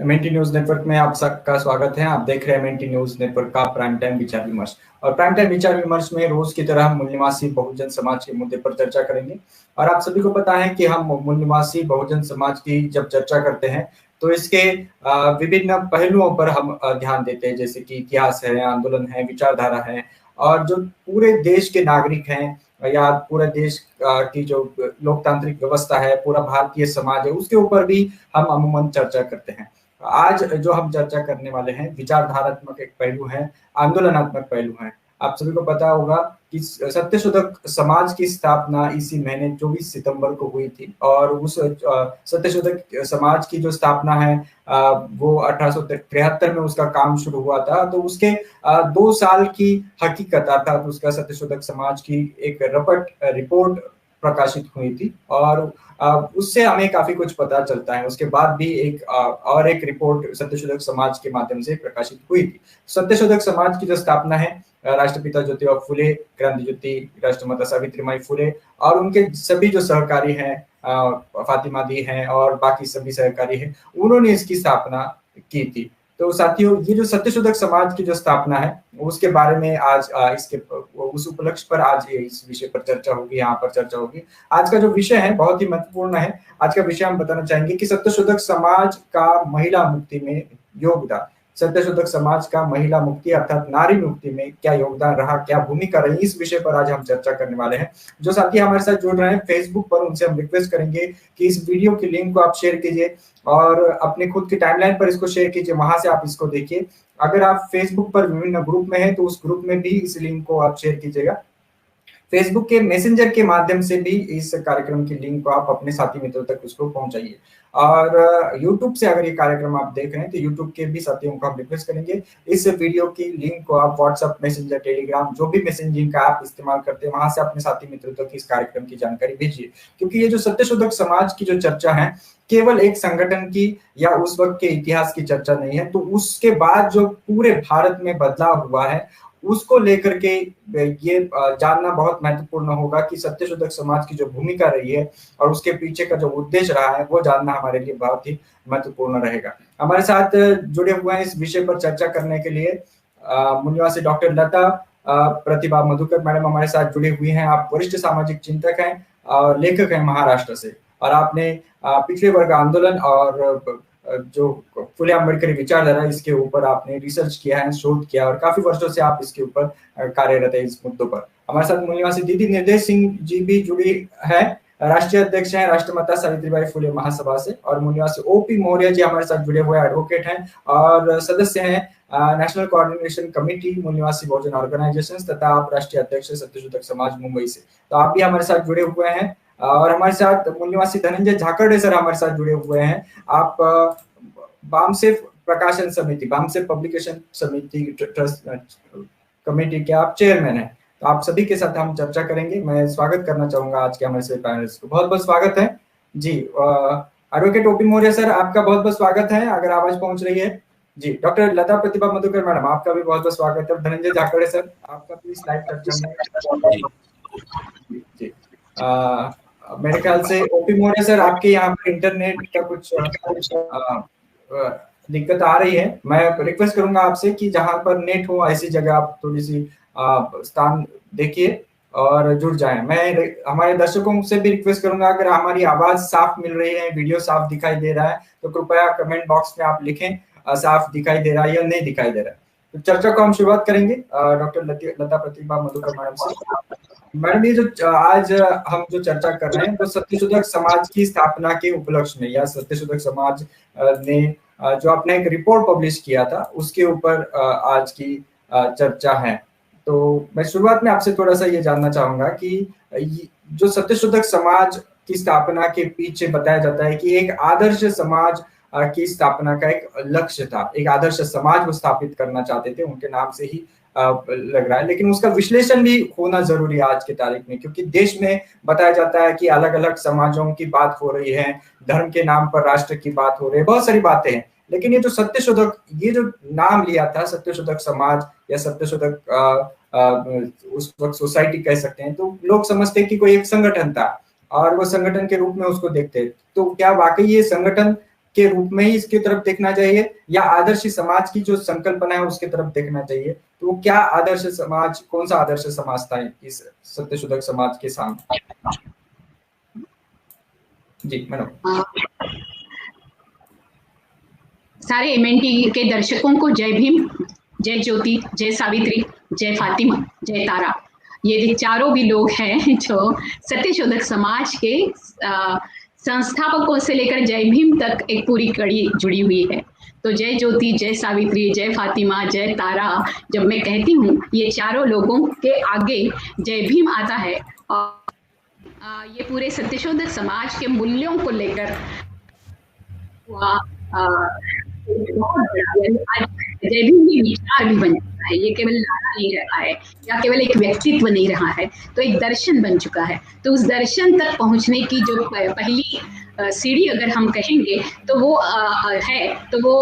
MNT news network में आप सबका स्वागत है। आप देख रहे हैं एमएनटी न्यूज नेटवर्क का प्राइम टाइम विचार विमर्श। और प्राइम टाइम विचार विमर्श में रोज की तरह हम मूल निवासी बहुजन समाज के मुद्दे पर चर्चा करेंगे। और आप सभी को पता है कि हम मूल निवासी बहुजन समाज की जब चर्चा करते हैं तो इसके विभिन्न पहलुओं पर हम ध्यान देते हैं, जैसे कि इतिहास है, आंदोलन है, विचारधारा है, और जो पूरे देश के नागरिक हैं या पूरे देश की जो लोकतांत्रिक व्यवस्था है, पूरा भारतीय समाज है, उसके ऊपर भी हम अमूमन चर्चा करते हैं। आज जो हम चर्चा करने वाले हैं विचारधारात्मक एक पहलू है, आंदोलनात्मक पहलू है। आप सभी को पता होगा कि सत्यशोधक समाज की स्थापना इसी महीने 24 सितंबर को हुई थी। और उस सत्यशोधक समाज की जो स्थापना है वो 1873 में उसका काम शुरू हुआ था। तो उसके 2 साल की हकीकत अर्थात उसका सत्यशोधक समाज की एक रपट रिपोर्ट प्रकाशित हुई थी और उससे हमें काफी कुछ पता चलता है। उसके बाद भी एक रिपोर्ट सत्यशोधक समाज के माध्यम से प्रकाशित हुई थी। सत्यशोधक समाज की जो स्थापना है राष्ट्रपिता ज्योतिबा फुले, क्रांति ज्योति राष्ट्रमाता सावित्रीबाई फुले और उनके सभी जो सहकारी हैं, फातिमा दी हैं और बाकी सभी सहकारी हैं, उन्होंने इसकी स्थापना की थी। तो साथियों, ये जो सत्यशोधक समाज की जो स्थापना है उसके बारे में आज इसके उस उपलक्ष्य पर आज इस विषय पर चर्चा होगी, यहाँ पर चर्चा होगी। आज का जो विषय है बहुत ही महत्वपूर्ण है। आज का विषय हम बताना चाहेंगे कि सत्यशोधक समाज का महिला मुक्ति में योगदान, सत्यशोधक समाज का महिला मुक्ति अर्थात नारी मुक्ति में क्या योगदान रहा, क्या भूमिका रही, इस विषय पर आज हम चर्चा करने वाले हैं। जो साथी हमारे साथ जुड़ रहे हैं फेसबुक पर, उनसे हम रिक्वेस्ट करेंगे कि इस वीडियो की लिंक को आप शेयर कीजिए और अपने खुद की टाइमलाइन पर इसको शेयर कीजिए, वहां से आप इसको देखिए। अगर आप फेसबुक पर विभिन्न ग्रुप में हैं तो उस ग्रुप में भी इस लिंक को आप शेयर कीजिएगा। फेसबुक के मैसेंजर के माध्यम से भी इस कार्यक्रम की लिंक को आप अपने साथी मित्रों तक उसको पहुंचाइए। और यूट्यूब से अगर ये कार्यक्रम आप देख रहे हैं तो यूट्यूब के भी साथियों को हम रिक्वेस्ट करेंगे इस वीडियो की लिंक को आप व्हाट्सएप, मैसेंजर, टेलीग्राम, जो भी मैसेजिंग का आप इस्तेमाल करते हैं वहां से अपने साथी मित्रों तक इस कार्यक्रम की जानकारी भेजिए। क्योंकि ये जो सत्यशोधक समाज की जो चर्चा है केवल एक संगठन की या उस वक्त के इतिहास की चर्चा नहीं है, तो उसके बाद जो पूरे भारत में बदलाव हुआ है उसको लेकर के ये जानना बहुत महत्वपूर्ण होगा कि सत्यशोधक समाज की जो भूमिका रही है और उसके पीछे का जो उद्देश्य रहा है वो जानना हमारे लिए बहुत ही महत्वपूर्ण रहेगा। हमारे साथ जुड़े हुए हैं इस विषय पर चर्चा करने के लिए मूल निवासी डॉक्टर लता प्रतिभा मधुकर मैडम हमारे साथ जुड़ी हुई हैं। आप वरिष्ठ सामाजिक चिंतक हैं और लेखक हैं महाराष्ट्र से, और आपने पिछड़े वर्ग आंदोलन और जो फुले अम्बेडकरी विचारधारा इसके ऊपर आपने रिसर्च किया है, शोध किया और काफी वर्षों से आप इसके ऊपर कार्यरत है इस मुद्दों पर। हमारे साथ मूल निवासी दीदी निर्देश सिंह जी भी जुड़ी है, राष्ट्रीय अध्यक्ष हैं राष्ट्रमाता सावित्रीबाई फुले महासभा से। और मूल निवासी ओपी मौर्य जी हमारे साथ जुड़े हुए एडवोकेट हैं और सदस्य हैं नेशनल कोऑर्डिनेशन कमेटी मूल निवासी बहुजन ऑर्गेनाइजेशन तथा आप राष्ट्रीय अध्यक्ष सत्यशोधक समाज मुंबई से। तो आप भी हमारे साथ जुड़े हुए हैं। और हमारे साथ मूल निवासी धनंजय झाकड़े सर हमारे साथ जुड़े हुए हैं। आप बामसेफ प्रकाशन समिति, बामसेफ पब्लिकेशन समिति ट्रस्ट कमेटी के आप चेयरमैन हैं। तो आप सभी के साथ हम चर्चा करेंगे। मैं स्वागत करना चाहूंगा आज के हमारे सभी पैनलिस्ट को। बहुत बहुत स्वागत है जी। एडवोकेट ओपी मौर्य सर आपका बहुत बहुत स्वागत है, अगर आवाज पहुंच रही है जी। डॉक्टर लता प्रतिभा मधुकर मैडम आपका भी बहुत बहुत स्वागत है। धनंजय झाकड़े सर आपका भी स्लाइड चर्चा में जी। मेरे ख्याल से ओपी मौर्य सर आपके यहाँ पर इंटरनेट का कुछ दिक्कत आ रही है। मैं रिक्वेस्ट करूंगा आपसे कि जहां पर नेट हो ऐसी जगह आप थोड़ी सी स्थान देखिए और जुड़ जाएं। मैं हमारे दर्शकों से भी रिक्वेस्ट करूंगा अगर हमारी आवाज साफ मिल रही है, वीडियो साफ दिखाई दे रहा है तो कृपया कमेंट बॉक्स में आप लिखें साफ दिखाई दे रहा है या नहीं दिखाई दे रहा है। तो चर्चा को हम शुरुआत करेंगे डॉक्टर लता प्रतिभा मधुकर मैडम से। मैडम ये जो आज हम जो चर्चा कर रहे हैं वो सत्यशोधक समाज की स्थापना के उपलक्ष्य में या सत्यशोधक समाज ने जो अपने एक रिपोर्ट पब्लिश किया था उसके ऊपर आज की चर्चा है। तो मैं शुरुआत में आपसे थोड़ा सा ये जानना चाहूंगा कि जो सत्यशोधक समाज की स्थापना के पीछे बताया जाता है कि एक आदर्श समाज की स्थापना का एक लक्ष्य था, एक आदर्श समाज को स्थापित करना चाहते थे, उनके नाम से ही लग रहा है। लेकिन उसका विश्लेषण भी होना जरूरी है आज के तारीख में, क्योंकि देश में बताया जाता है कि अलग अलग समाजों की बात हो रही है, धर्म के नाम पर राष्ट्र की बात हो रही है, बहुत सारी बातें हैं। लेकिन ये जो सत्यशोधक, ये जो नाम लिया था सत्यशोधक समाज या सत्यशोधक उस वक्त सोसाइटी कह सकते हैं, तो लोग समझते हैं कि कोई एक संगठन था और वो संगठन के रूप में उसको देखते हैं। तो क्या वाकई ये संगठन के रूप में ही इसकी तरफ देखना चाहिए, या आदर्श समाज की जो संकल्पना है उसकी तरफ देखना चाहिए? तो वो क्या आदर्श समाज, कौन सा आदर्श समाज था इस सत्यशोधक समाज के सामने? जी मैडम। सारे एमएनटी के दर्शकों को जय भीम, जय ज्योति, जय सावित्री, जय फातिमा, जय तारा। ये चारों भी लोग हैं जो सत्यशोधक समाज के संस्थापकों से लेकर जय भीम तक एक पूरी कड़ी जुड़ी हुई है। तो जय ज्योति, जय सावित्री, जय फातिमा, जय तारा जब मैं कहती हूँ, ये चारों लोगों के आगे जय भीम आता है। और ये पूरे सत्यशोधक समाज के मूल्यों को लेकर बहुत बड़ा जय भीम की विचार भी बन चुका है। ये केवल नारा नहीं रहा है या केवल एक व्यक्तित्व नहीं रहा है, तो एक दर्शन बन चुका है। तो उस दर्शन तक पहुंचने की जो पहली सीढ़ी अगर हम कहेंगे तो वो है, तो वो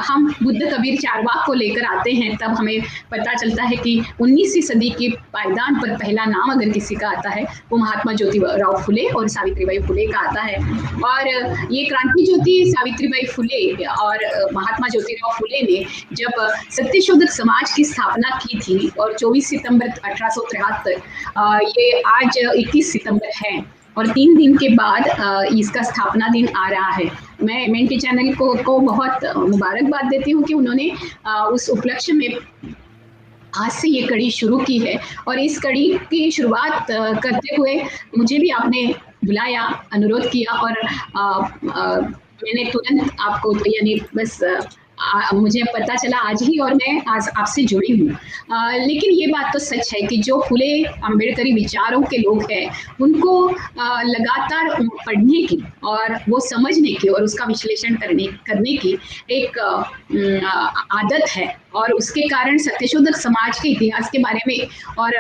हम बुद्ध कबीर चारवाक को लेकर आते हैं, तब हमें पता चलता है कि 19वीं सदी के पायदान पर पहला नाम अगर किसी का आता है वो महात्मा ज्योतिराव फुले और सावित्रीबाई फुले का आता है। और ये क्रांति ज्योति सावित्रीबाई फुले और महात्मा ज्योतिराव फुले ने जब सत्यशोधक समाज की स्थापना की थी, और 24 सितंबर 1873, ये आज 21 सितंबर है, और 3 दिन के बाद इसका स्थापना दिन आ रहा है। मैं एमएनटी चैनल को बहुत मुबारकबाद देती हूँ कि उन्होंने उस उपलक्ष्य में आज से ये कड़ी शुरू की है। और इस कड़ी की शुरुआत करते हुए मुझे भी आपने बुलाया, अनुरोध किया, और मैंने तुरंत आपको, यानी बस मुझे पता चला आज ही, और मैं आज आपसे जुड़ी हूँ। लेकिन ये बात तो सच है कि जो फुले अम्बेडकरी विचारों के लोग हैं उनको लगातार पढ़ने की और वो समझने की और उसका विश्लेषण करने की एक आदत है, और उसके कारण सत्यशोधक समाज के इतिहास के बारे में और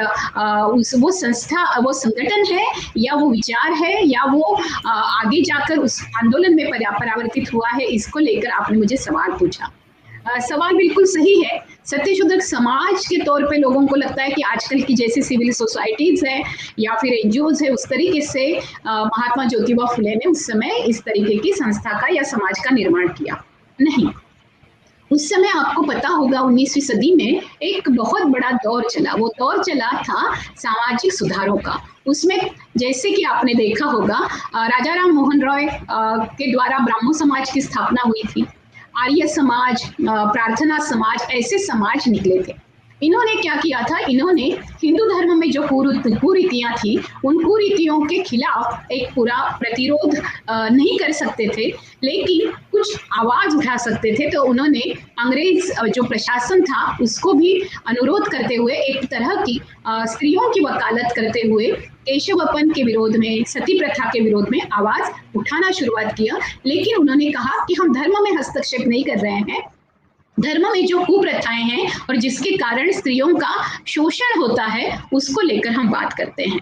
वो संस्था, वो संगठन है या वो विचार है या वो आगे जाकर उस आंदोलन में परावर्तित हुआ है, इसको लेकर आपने मुझे सवाल पूछा। सवाल बिल्कुल सही है। सत्यशोधक समाज के तौर पे लोगों को लगता है कि आजकल की जैसी सिविल सोसाइटीज है या फिर एनजीओज है, उस तरीके से महात्मा ज्योतिबा फुले ने उस समय इस तरीके की संस्था का या समाज का निर्माण किया नहीं। उस समय आपको पता होगा 19वीं सदी में एक बहुत बड़ा दौर चला, वो दौर चला था सामाजिक सुधारों का। उसमें जैसे कि आपने देखा होगा राजा राम मोहन रॉय के द्वारा ब्राह्मण समाज की स्थापना हुई थी, आर्य समाज, प्रार्थना समाज, ऐसे समाज निकले थे। इन्होंने क्या किया था, इन्होंने हिंदू धर्म में जो कुरीतियां थी उन कुरीतियों के खिलाफ एक पूरा प्रतिरोध नहीं कर सकते थे, लेकिन कुछ आवाज उठा सकते थे। तो उन्होंने अंग्रेज जो प्रशासन था उसको भी अनुरोध करते हुए, एक तरह की स्त्रियों की वकालत करते हुए केशवपन के विरोध में, सती प्रथा के विरोध में आवाज उठाना शुरुआत किया। लेकिन उन्होंने कहा कि हम धर्म में हस्तक्षेप नहीं कर रहे हैं, धर्म में जो कुप्रथाएं हैं और जिसके कारण स्त्रियों का शोषण होता है उसको लेकर हम बात करते हैं।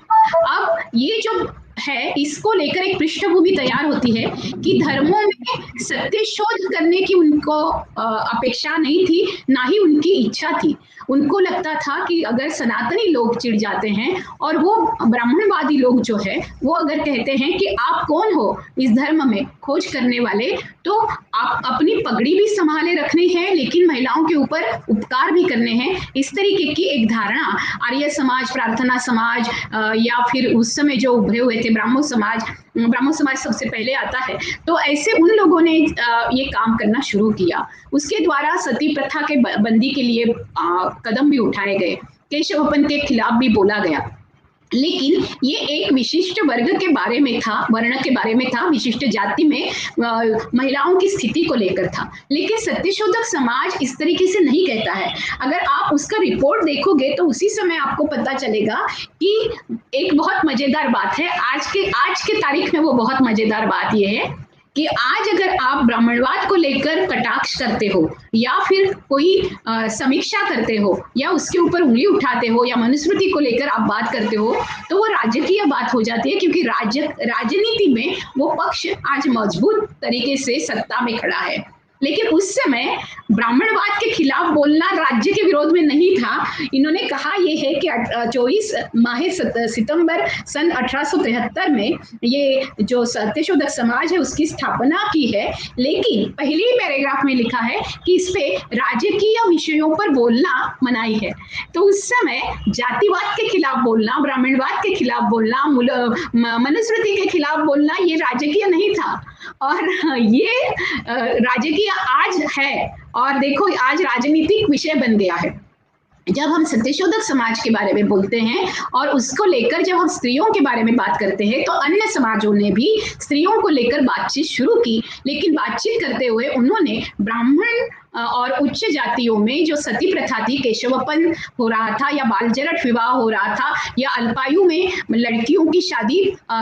अब ये जो है, इसको लेकर एक पृष्ठभूमि तैयार होती है कि धर्मों में सत्य शोध करने की उनको अपेक्षा नहीं थी, ना ही उनकी इच्छा थी। उनको लगता था कि अगर सनातनी लोग चिढ़ जाते हैं और वो ब्राह्मणवादी लोग जो है वो अगर कहते हैं कि आप कौन हो इस धर्म में खोज करने वाले, तो आप अपनी पगड़ी भी संभाले रखनी है लेकिन महिलाओं के ऊपर उपकार भी करने हैं, इस तरीके की एक धारणा आर्य समाज, प्रार्थना समाज या फिर उस समय जो उभरे हुए थे ब्राह्मण समाज सबसे पहले आता है, तो ऐसे उन लोगों ने ये काम करना शुरू किया। उसके द्वारा सती प्रथा के बंदी के लिए कदम भी उठाए गए, केशवपन के खिलाफ भी बोला गया। लेकिन ये एक विशिष्ट वर्ग के बारे में था, वर्ण के बारे में था, विशिष्ट जाति में महिलाओं की स्थिति को लेकर था। लेकिन सत्यशोधक समाज इस तरीके से नहीं कहता है। अगर आप उसका रिपोर्ट देखोगे तो उसी समय आपको पता चलेगा कि एक बहुत मजेदार बात है, आज के तारीख में वो बहुत मजेदार बात ये है कि आज अगर आप ब्राह्मणवाद को लेकर कटाक्ष करते हो या फिर कोई समीक्षा करते हो या उसके ऊपर उंगली उठाते हो या मनुस्मृति को लेकर आप बात करते हो, तो वो राजकीय बात हो जाती है, क्योंकि राजनीति में वो पक्ष आज मजबूत तरीके से सत्ता में खड़ा है। लेकिन उस समय ब्राह्मणवाद के खिलाफ बोलना राज्य के विरोध में नहीं था। इन्होंने कहा यह है कि 24 माह सितंबर सन 1873 में ये जो सत्यशोधक समाज है उसकी स्थापना की है, लेकिन पहले ही पैराग्राफ में लिखा है कि इस पे राजकीय विषयों पर बोलना मनाही है। तो उस समय जातिवाद के खिलाफ बोलना, ब्राह्मणवाद के खिलाफ बोलना, मनुस्मृति के खिलाफ बोलना ये राजकीय नहीं था, और ये राजकीय आज है। और देखो आज राजनीतिक विषय बन गया है। जब हम सत्यशोधक समाज के बारे में बोलते हैं और उसको लेकर जब हम स्त्रियों के बारे में बात करते हैं, तो अन्य समाजों ने भी स्त्रियों को लेकर बातचीत शुरू की, लेकिन बातचीत करते हुए उन्होंने ब्राह्मण और उच्च जातियों में जो सती प्रथा थी, केशवपन हो रहा था या बाल जरट विवाह हो रहा था, या अल्पायु में लड़कियों की शादी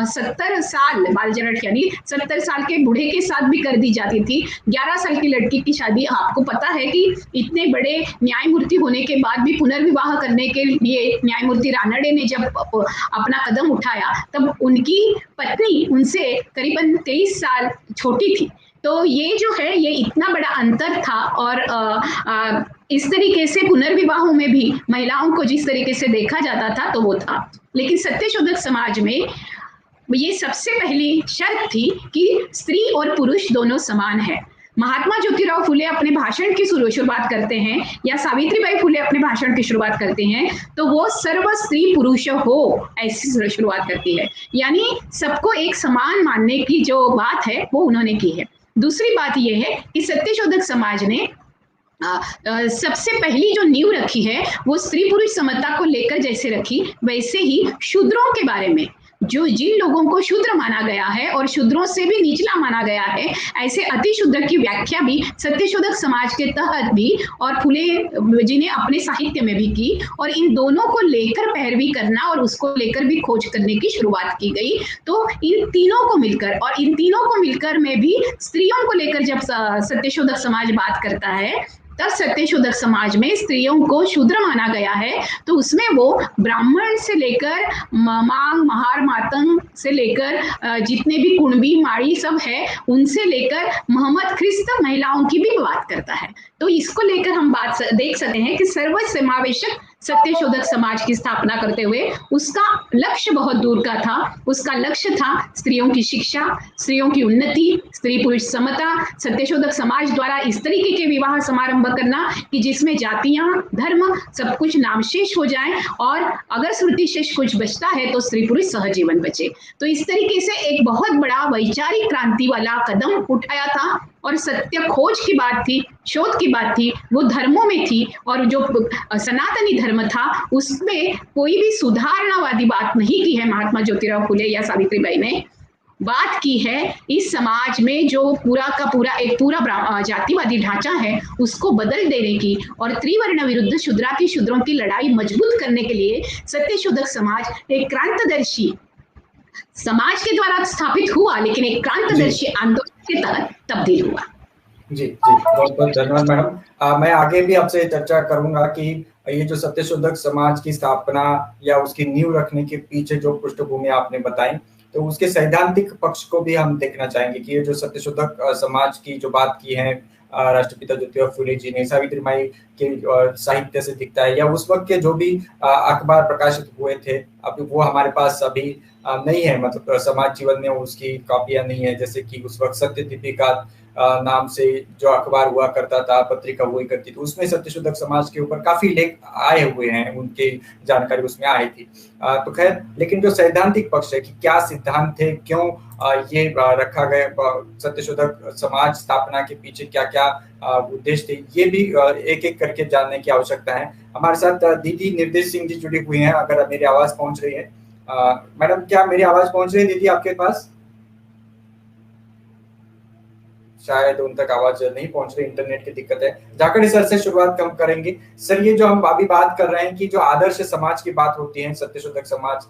70 साल बाल जरट यानी 70 साल के बूढ़े के साथ भी कर दी जाती थी। 11 साल की लड़की की शादी, आपको पता है कि इतने बड़े न्यायमूर्ति होने के बाद भी पुनर्विवाह करने के लिए न्यायमूर्ति रानडे ने जब अपना कदम उठाया, तब उनकी पत्नी उनसे करीबन 23 साल छोटी थी। तो ये जो है ये इतना बड़ा अंतर था, और इस तरीके से पुनर्विवाहों में भी महिलाओं को जिस तरीके से देखा जाता था तो वो था। लेकिन सत्यशोधक समाज में ये सबसे पहली शर्त थी कि स्त्री और पुरुष दोनों समान है। महात्मा ज्योतिराव फुले अपने भाषण की शुरुआत करते हैं, या सावित्रीबाई फुले अपने भाषण की शुरुआत करते हैं, तो वो सर्व स्त्री पुरुष हो ऐसी शुरुआत करती है, यानी सबको एक समान मानने की जो बात है वो उन्होंने की है। दूसरी बात यह है कि सत्यशोधक समाज ने सबसे पहली जो नींव रखी है वो स्त्री पुरुष समता को लेकर जैसे रखी, वैसे ही शूद्रों के बारे में, जो जिन लोगों को शूद्र माना गया है और शूद्रों से भी निचला माना गया है, ऐसे अति शूद्र की व्याख्या भी सत्यशोधक समाज के तहत भी और फुले जी ने अपने साहित्य में भी की, और इन दोनों को लेकर पैरवी करना और उसको लेकर भी खोज करने की शुरुआत की गई। तो इन तीनों को मिलकर, और इन तीनों को मिलकर में भी स्त्रियों को लेकर जब सत्यशोधक समाज बात करता है, तब सत्यशोधक समाज में स्त्रियों को शूद्र माना गया है। तो उसमें वो ब्राह्मण से लेकर मांग, महार, मातंग से लेकर जितने भी कुणबी, माड़ी सब है, उनसे लेकर मोहम्मद ख्रिस्त महिलाओं की भी बात करता है। तो इसको लेकर हम बात देख सकते हैं कि सर्वसमावेशक सत्यशोधक समाज की स्थापना करते हुए उसका लक्ष्य बहुत दूर का था। उसका लक्ष्य था स्त्रियों की शिक्षा, स्त्रियों की उन्नति, स्त्री पुरुष समता। सत्यशोधक समाज द्वारा इस तरीके के विवाह समारंभ करना कि जिसमें जातियां, धर्म सब कुछ नामशेष हो जाए, और अगर श्रुति शेष कुछ बचता है तो स्त्री पुरुष सहजीवन बचे। तो इस तरीके से एक बहुत बड़ा वैचारिक क्रांति वाला कदम उठाया था, और सत्य खोज की बात थी, शोध की बात थी, वो धर्मों में थी, और जो सनातनी धर्म था उसमें कोई भी सुधारणावादी बात नहीं की है महात्मा ज्योतिराव फुले या सावित्रीबाई ने। बात की है इस समाज में जो पूरा का पूरा एक पूरा जातिवादी ढांचा है उसको बदल देने की, और त्रिवर्ण विरुद्ध शूद्रों की लड़ाई मजबूत करने के लिए सत्यशोधक समाज एक क्रांतदर्शी समाज के द्वारा स्थापित हुआ, लेकिन एक क्रांतदर्शी आंदोलन के तहत तब्दील हुआ। जी जी, बहुत बहुत धन्यवाद मैडम। मैं आगे भी आपसे चर्चा करूंगा कि ये जो सत्यशोधक समाज की स्थापना या उसकी नींव रखने के पीछे जो पृष्ठभूमि आपने बताई, तो उसके सैद्धांतिक पक्ष को भी हम देखना चाहेंगे कि ये जो सत्यशोधक समाज की जो बात की है राष्ट्रपिता ज्योतिराव फुले जी ने, सावित्रीबाई के साहित्य से दिखता है, या उस वक्त के जो भी अखबार प्रकाशित हुए थे, अभी वो हमारे पास अभी नहीं है, मतलब समाज जीवन में उसकी कॉपियां नहीं है। जैसे कि उस वक्त सत्य दीपिका नाम से जो अखबार हुआ करता था, पत्रिका हुई करती थी, उसमें सत्यशोधक समाज के ऊपर काफी लेख आए हुए हैं, उनकी जानकारी उसमें आई थी। तो खैर, लेकिन जो सैद्धांतिक पक्ष है कि क्या सिद्धांत थे, क्यों ये रखा गया, सत्यशोधक समाज स्थापना के पीछे क्या क्या उद्देश्य थे, ये भी एक एक करके जानने की आवश्यकता है। हमारे साथ दीदी निर्देश सिंह जी जुड़ी हुई हैं, अगर मेरी आवाज पहुंच रही है। मैडम, क्या मेरी आवाज पहुंच रही है दीदी आपके पास? शायद उन तक आवाज नहीं पहुंच रही, इंटरनेट की दिक्कत है। जाखड़ सर से शुरुआत हम करेंगे। सर, ये जो हम अभी बात कर रहे हैं कि जो आदर्श समाज की बात होती है, सत्यशोधक समाज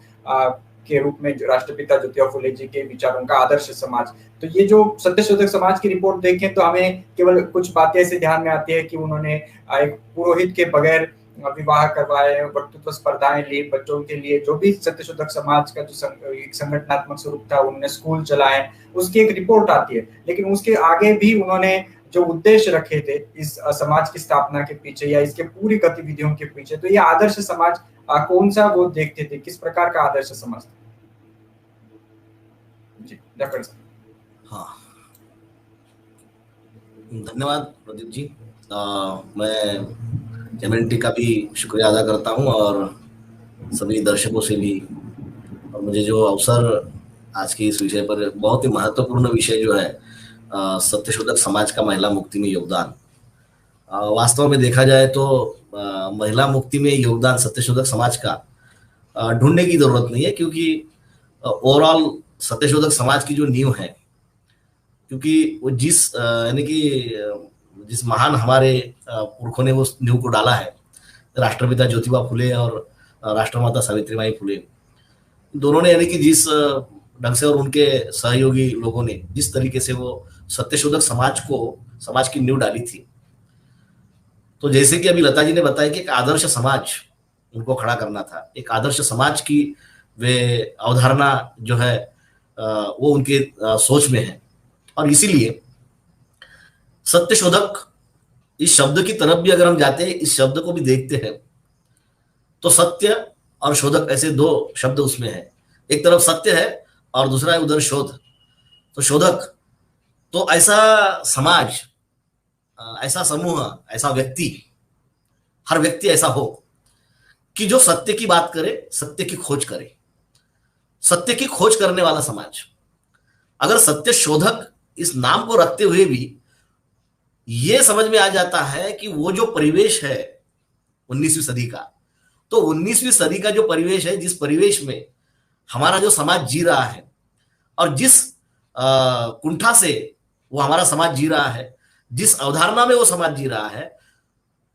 के रूप में, जो राष्ट्रपिता ज्योतिराव फुले जी के विचारों का आदर्श समाज, तो ये जो सत्यशोधक समाज की रिपोर्ट देखें तो हमें केवल कुछ बातें ऐसे ध्यान में आती है कि उन्होंने एक पुरोहित के बगैर विवाह करवाए, वक्तृत्व स्पर्धाएं ली बच्चों के लिए। जो भी सत्यशोधक समाज का जो एक संगठनात्मक स्वरूप था, उन्होंने स्कूल चलाए, उसकी एक रिपोर्ट आती है। लेकिन उसके आगे भी उन्होंने जो उद्देश्य रखे थे इस समाज की स्थापना के पीछे या इसके पूरी गतिविधियों के पीछे, तो ये आदर्श समाज कौन सा वो देखते थे, किस प्रकार का आदर्श समाज था? जी डॉक्टर साहब। हाँ, धन्यवाद प्रदीप जी। मैं एमएनटी का भी शुक्रिया अदा करता हूँ और सभी दर्शकों से भी, और मुझे जो अवसर आज के इस विषय पर, बहुत ही महत्वपूर्ण विषय जो है सत्यशोधक समाज का महिला मुक्ति में योगदान। वास्तव में देखा जाए तो महिला मुक्ति में योगदान सत्यशोधक समाज का ढूंढने की जरूरत नहीं है, क्योंकि ओवरऑल सत्यशोधक समाज की जो नींव है, क्योंकि वो जिस यानी कि जिस महान हमारे पुरखों ने उस नींव को डाला है, राष्ट्रपिता ज्योतिबा फुले और राष्ट्रमाता सावित्रीबाई फुले, दोनों ने यानी कि जिस ढंग से और उनके सहयोगी लोगों ने जिस तरीके से वो सत्यशोधक समाज की नींव डाली थी, तो जैसे कि अभी लता जी ने बताया कि एक आदर्श समाज उनको खड़ा करना था, एक आदर्श समाज की वे अवधारणा जो है वो उनके सोच में है। और इसीलिए सत्यशोधक इस शब्द की तरफ भी अगर हम जाते हैं, इस शब्द को भी देखते हैं, तो सत्य और शोधक ऐसे दो शब्द उसमें है। एक तरफ सत्य है और दूसरा है उधर शोध। तो शोधक तो ऐसा समाज, ऐसा समूह, ऐसा व्यक्ति, हर व्यक्ति ऐसा हो कि जो सत्य की बात करे, सत्य की खोज करे, सत्य की खोज करने वाला समाज। अगर सत्य शोधक इस नाम को रखते हुए भी ये समझ में आ जाता है कि वो जो परिवेश है 19वीं सदी का, तो 19वीं सदी का जो परिवेश है, जिस परिवेश में हमारा जो समाज जी रहा है और जिस कुंठा से वो हमारा समाज जी रहा है, जिस अवधारणा में वो समाज जी रहा है,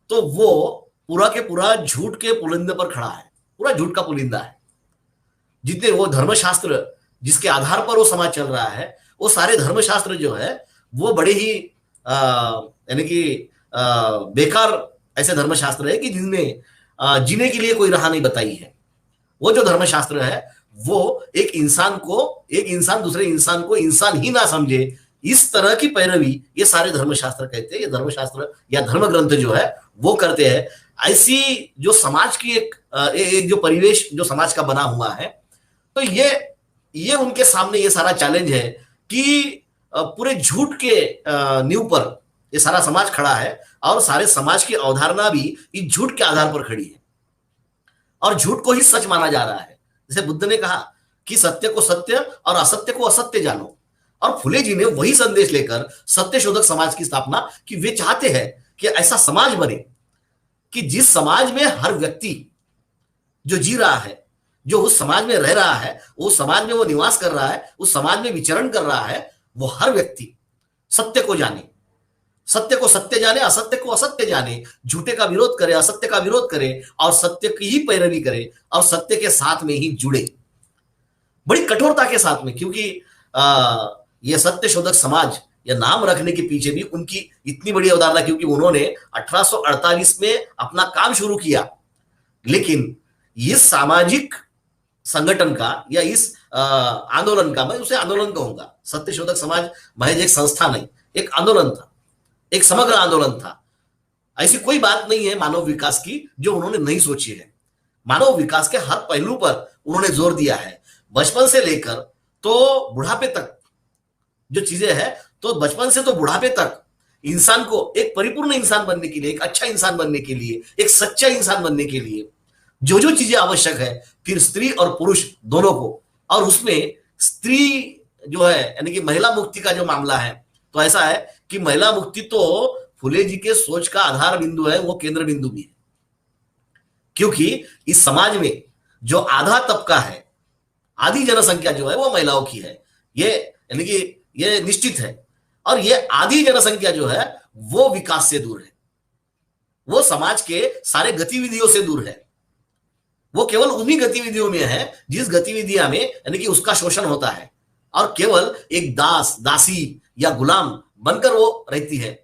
तो वो पूरा के पूरा झूठ के पुलिंदे पर खड़ा है, पूरा झूठ का पुलिंदा है। जितने वो धर्मशास्त्र जिसके आधार पर वो समाज चल रहा है, वो सारे धर्मशास्त्र जो है वो बड़े ही यानी कि बेकार ऐसे धर्मशास्त्र है कि जिनमें जीने के लिए कोई राह नहीं बताई है। वो जो धर्मशास्त्र है वो एक इंसान दूसरे इंसान को इंसान ही ना समझे, इस तरह की पैरवी ये सारे धर्मशास्त्र कहते हैं। ये धर्मशास्त्र या धर्म ग्रंथ जो है वो करते हैं। ऐसी जो समाज की एक जो परिवेश जो समाज का बना हुआ है, तो ये उनके सामने ये सारा चैलेंज है कि पूरे झूठ के नींव पर ये सारा समाज खड़ा है और सारे समाज की अवधारणा भी इस झूठ के आधार पर खड़ी है और झूठ को ही सच माना जा रहा है। जैसे बुद्ध ने कहा कि सत्य को सत्य और असत्य को असत्य जानो, और फुले जी ने वही संदेश लेकर सत्यशोधक समाज की स्थापना कि वे चाहते हैं कि ऐसा समाज बने कि जिस समाज में हर व्यक्ति जो जी रहा है, जो उस समाज में रह रहा है, उस समाज में वो निवास कर रहा है, उस समाज में विचरण कर रहा है, वो हर व्यक्ति सत्य को जाने, सत्य को सत्य जाने, असत्य को असत्य जाने, झूठे का विरोध करे, असत्य का विरोध करे और सत्य की ही पैरवी करे और सत्य के साथ में ही जुड़े, बड़ी कठोरता के साथ में। क्योंकि यह सत्यशोधक समाज या नाम रखने के पीछे भी उनकी इतनी बड़ी अवधारणा, क्योंकि उन्होंने 1848 में अपना काम शुरू किया, लेकिन इस सामाजिक संगठन का या इस आंदोलन का, मैं उसे आंदोलन कहूंगा, सत्यशोधक समाज महज एक संस्था नहीं, एक आंदोलन था, एक समग्र आंदोलन था। ऐसी कोई बात नहीं है मानव विकास की जो उन्होंने नहीं सोची है। मानव विकास के हर पहलू पर उन्होंने जोर दिया है, बचपन से लेकर तो बुढ़ापे तक जो चीजें हैं, तो बचपन से तो बुढ़ापे तक इंसान को एक परिपूर्ण इंसान बनने के लिए, एक अच्छा इंसान बनने के लिए, एक सच्चा इंसान बनने के लिए जो जो चीजें आवश्यक है, फिर स्त्री और पुरुष दोनों को, और उसमें स्त्री जो है यानी कि महिला मुक्ति का जो मामला है, तो ऐसा है कि महिला मुक्ति तो फुले जी के सोच का आधार बिंदु है, वो केंद्र बिंदु भी है। क्योंकि इस समाज में जो आधा तबका है, आधी जनसंख्या जो है वो महिलाओं की है, ये यानी कि ये निश्चित है। और ये आधी जनसंख्या जो है वो विकास से दूर है, वो समाज के सारे गतिविधियों से दूर है। वो केवल उन्हीं गतिविधियों में है जिस गतिविधियां में यानी कि उसका शोषण होता है, और केवल एक दास, दासी या गुलाम बनकर वो रहती है।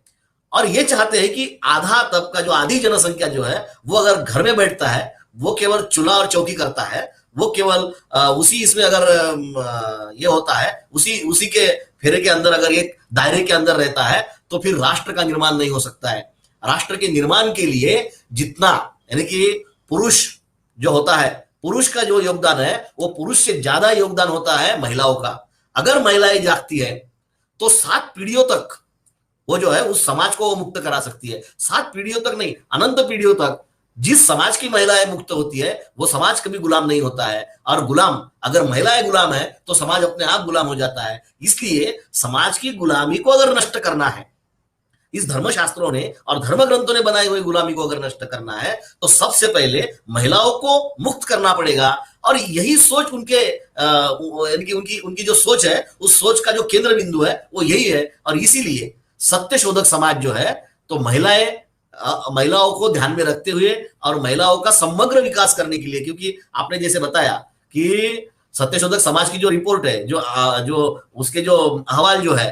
और ये चाहते हैं कि आधा तबका, जो आधी जनसंख्या जो है, वो अगर घर में बैठता है, वो केवल चूल्हा और चौकी करता है, वो केवल उसी इसमें अगर ये होता है, उसी के फेरे के अंदर, अगर एक दायरे के अंदर रहता है, तो फिर राष्ट्र का निर्माण नहीं हो सकता है। राष्ट्र के निर्माण के लिए जितना, यानी कि पुरुष जो होता है, पुरुष का जो योगदान है वो पुरुष से ज्यादा योगदान होता है महिलाओं का। अगर महिलाएं जागती है तो 7 पीढ़ियों तक वो जो है उस समाज को मुक्त करा सकती है। 7 पीढ़ियों तक नहीं, अनंत पीढ़ियों तक। जिस समाज की महिलाएं मुक्त होती है वो समाज कभी गुलाम नहीं होता है, और गुलाम, अगर महिलाएं गुलाम है तो समाज अपने आप गुलाम हो जाता है। इसलिए समाज की गुलामी को अगर नष्ट करना है, इस धर्मशास्त्रों ने और धर्म ग्रंथों ने बनाई हुई गुलामी को अगर नष्ट करना है तो सबसे पहले महिलाओं को मुक्त करना पड़ेगा। और यही सोच उनके यानी कि उनकी जो सोच है, उस सोच का जो केंद्र बिंदु है वो यही है। और इसीलिए सत्य शोधक समाज जो है, तो महिलाओं को ध्यान में रखते हुए और महिलाओं का समग्र विकास करने के लिए, क्योंकि आपने जैसे बताया कि सत्य शोधक समाज की जो रिपोर्ट है, जो उसके जो अहवाल जो है,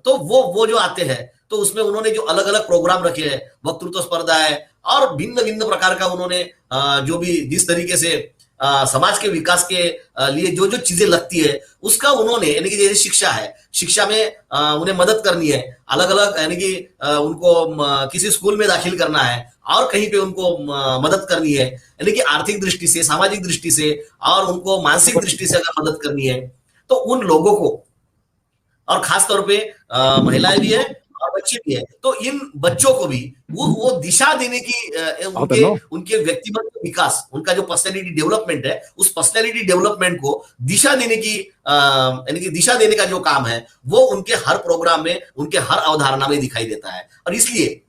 तो वो जो आते हैं तो उसमें उन्होंने जो अलग अलग प्रोग्राम रखे हैं, वक्तृत्व स्पर्धा है और भिन्न भिन्न प्रकार का उन्होंने जो भी जिस तरीके से समाज के विकास के लिए जो जो चीजें लगती है उसका उन्होंने, यानी कि जैसे शिक्षा है, शिक्षा में उन्हें मदद करनी है, अलग अलग, यानी कि उनको किसी स्कूल में दाखिल करना है और कहीं पे उनको मदद करनी है, यानी कि आर्थिक दृष्टि से, सामाजिक दृष्टि से और उनको मानसिक दृष्टि से अगर मदद करनी है तो उन लोगों को, और खास तौर पे महिलाएं भी है और बच्चे भी है, तो इन बच्चों को भी वो दिशा देने की, उनके व्यक्तिगत विकास, उनका जो पर्सनैलिटी डेवलपमेंट है, उस पर्सनैलिटी डेवलपमेंट को दिशा देने की, यानी कि दिशा देने का जो काम है वो उनके हर प्रोग्राम में, उनके हर अवधारणा में दिखाई देता है। और इसलिए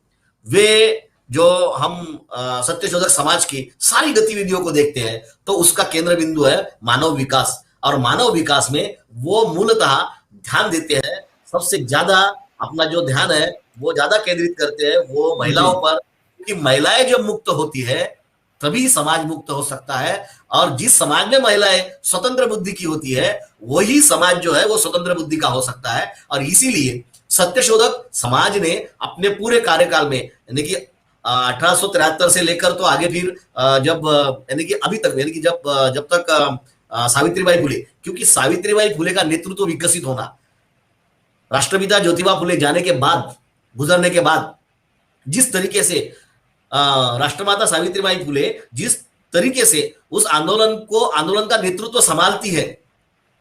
वे जो हम सत्यशोधक समाज की सारी गतिविधियों को देखते हैं तो उसका केंद्र बिंदु है मानव विकास। और मानव विकास में वो मूलतः ध्यान देते हैं, सबसे ज्यादा अपना जो ध्यान है वो ज्यादा केंद्रित करते हैं वो महिलाओं पर, क्योंकि महिलाएं जब मुक्त होती है तभी समाज मुक्त हो सकता है। और जिस समाज में महिलाएं स्वतंत्र बुद्धि की होती है वही समाज जो है वो स्वतंत्र बुद्धि का हो सकता है। और इसीलिए सत्यशोधक समाज ने अपने पूरे कार्यकाल में, यानी कि 1873 से लेकर तो आगे फिर जब, यानी कि अभी तक, यानी कि जब तक सावित्रीबाई फुले, क्योंकि सावित्रीबाई फुले का नेतृत्व विकसित होना, राष्ट्रपिता ज्योतिबा फुले जाने के बाद, गुजरने के बाद, जिस तरीके से राष्ट्रमाता सावित्रीबाई फुले जिस तरीके से उस आंदोलन का नेतृत्व संभालती है,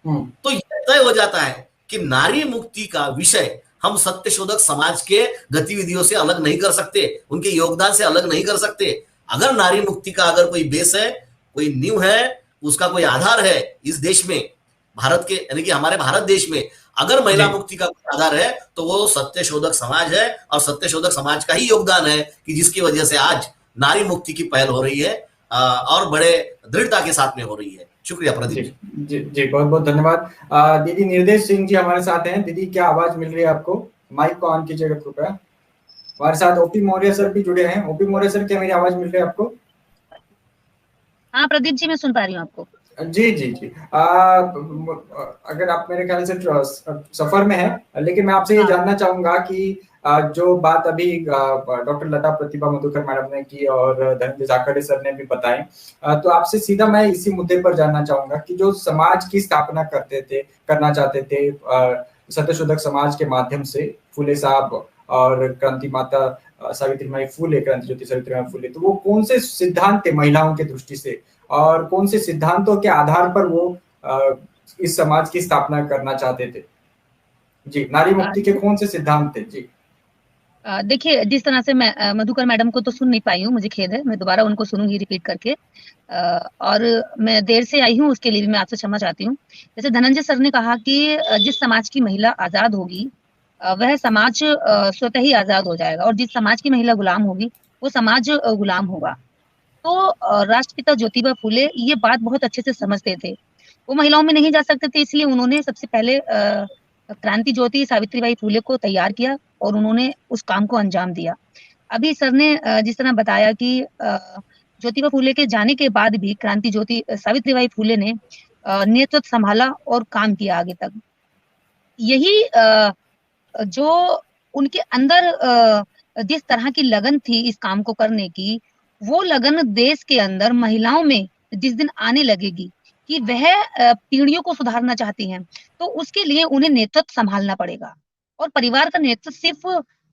तो यह तय हो जाता है कि नारी मुक्ति का विषय हम सत्यशोधक समाज के गतिविधियों से अलग नहीं कर सकते, उनके योगदान से अलग नहीं कर सकते। अगर नारी मुक्ति का अगर कोई बेस है, कोई नींव है, उसका कोई आधार है इस देश में, भारत के, यानी कि हमारे भारत देश में अगर महिला मुक्ति का आधार है तो वो सत्यशोधक समाज है। और सत्यशोधक समाज का ही योगदान है कि जिसकी वजह से आज नारी मुक्ति की पहल हो रही है और बड़े दृढ़ता के साथ में हो रही है। शुक्रिया प्रदीप जी, बहुत बहुत धन्यवाद। दीदी निर्देश सिंह जी हमारे साथ हैं। दीदी क्या आवाज मिल रही है आपको? माइक को ऑन कीजिएगा कृपया। हमारे साथ ओपी मौर्य सर भी जुड़े हैं। ओपी मौर्य सर, क्या मेरी आवाज मिल रही है आपको? हाँ प्रदीप जी, मैं सुन पा रही हूँ आपको। जी जी जी। अगर आप मेरे ख्याल से सफर में है, लेकिन मैं आपसे ये जानना चाहूंगा कि जो बात अभी डॉक्टर लता प्रतिभा मधुकर मैडम ने की और धनंजय जाखड़े सर ने भी बताए, तो आपसे सीधा मैं इसी मुद्दे पर जानना चाहूंगा कि जो समाज की स्थापना करना चाहते थे सत्यशोधक समाज के माध्यम से फुले साहब और क्रांति माता सावित्रीबाई फुले, क्रांति ज्योति सावित्रीबाई फुले, तो वो कौन से सिद्धांत थे महिलाओं की दृष्टि से और कौन से सिद्धांतों के आधार पर वो इस समाज की स्थापना करना चाहते थे? जी, नारी मुक्ति के कौन से सिद्धांत थे? जी देखिए, जिस तरह से मैं मधुकर मैडम को तो सुन नहीं पाई हूँ, मुझे खेद है, मैं दोबारा उनको सुनूंगी रिपीट करके। और मैं देर से आई हूँ, उसके लिए भी मैं आपसे क्षमा चाहती हूँ। जैसे धनंजय सर ने कहा कि जिस समाज की महिला आजाद होगी वह समाज स्वतः ही आजाद हो जाएगा, और जिस समाज की महिला गुलाम होगी वो समाज गुलाम होगा। तो राष्ट्रपिता ज्योतिबा फुले ये बात बहुत अच्छे से समझते थे। वो महिलाओं में नहीं जा सकते थे, इसलिए उन्होंने सबसे पहले क्रांति ज्योति सावित्रीबाई फुले को तैयार किया और उन्होंने उस काम को अंजाम दिया। अभी सर ने जिस तरह बताया कि ज्योतिबा फुले के जाने के बाद भी क्रांति ज्योति सावित्रीबाई फुले ने नेतृत्व संभाला और काम किया आगे तक। यही जो उनके अंदर जिस तरह की लगन थी इस काम को करने की, वो लगन देश के अंदर महिलाओं में जिस दिन आने लगेगी कि वह पीढ़ियों को सुधारना चाहती हैं, तो उसके लिए उन्हें नेतृत्व संभालना पड़ेगा। और परिवार का नेतृत्व सिर्फ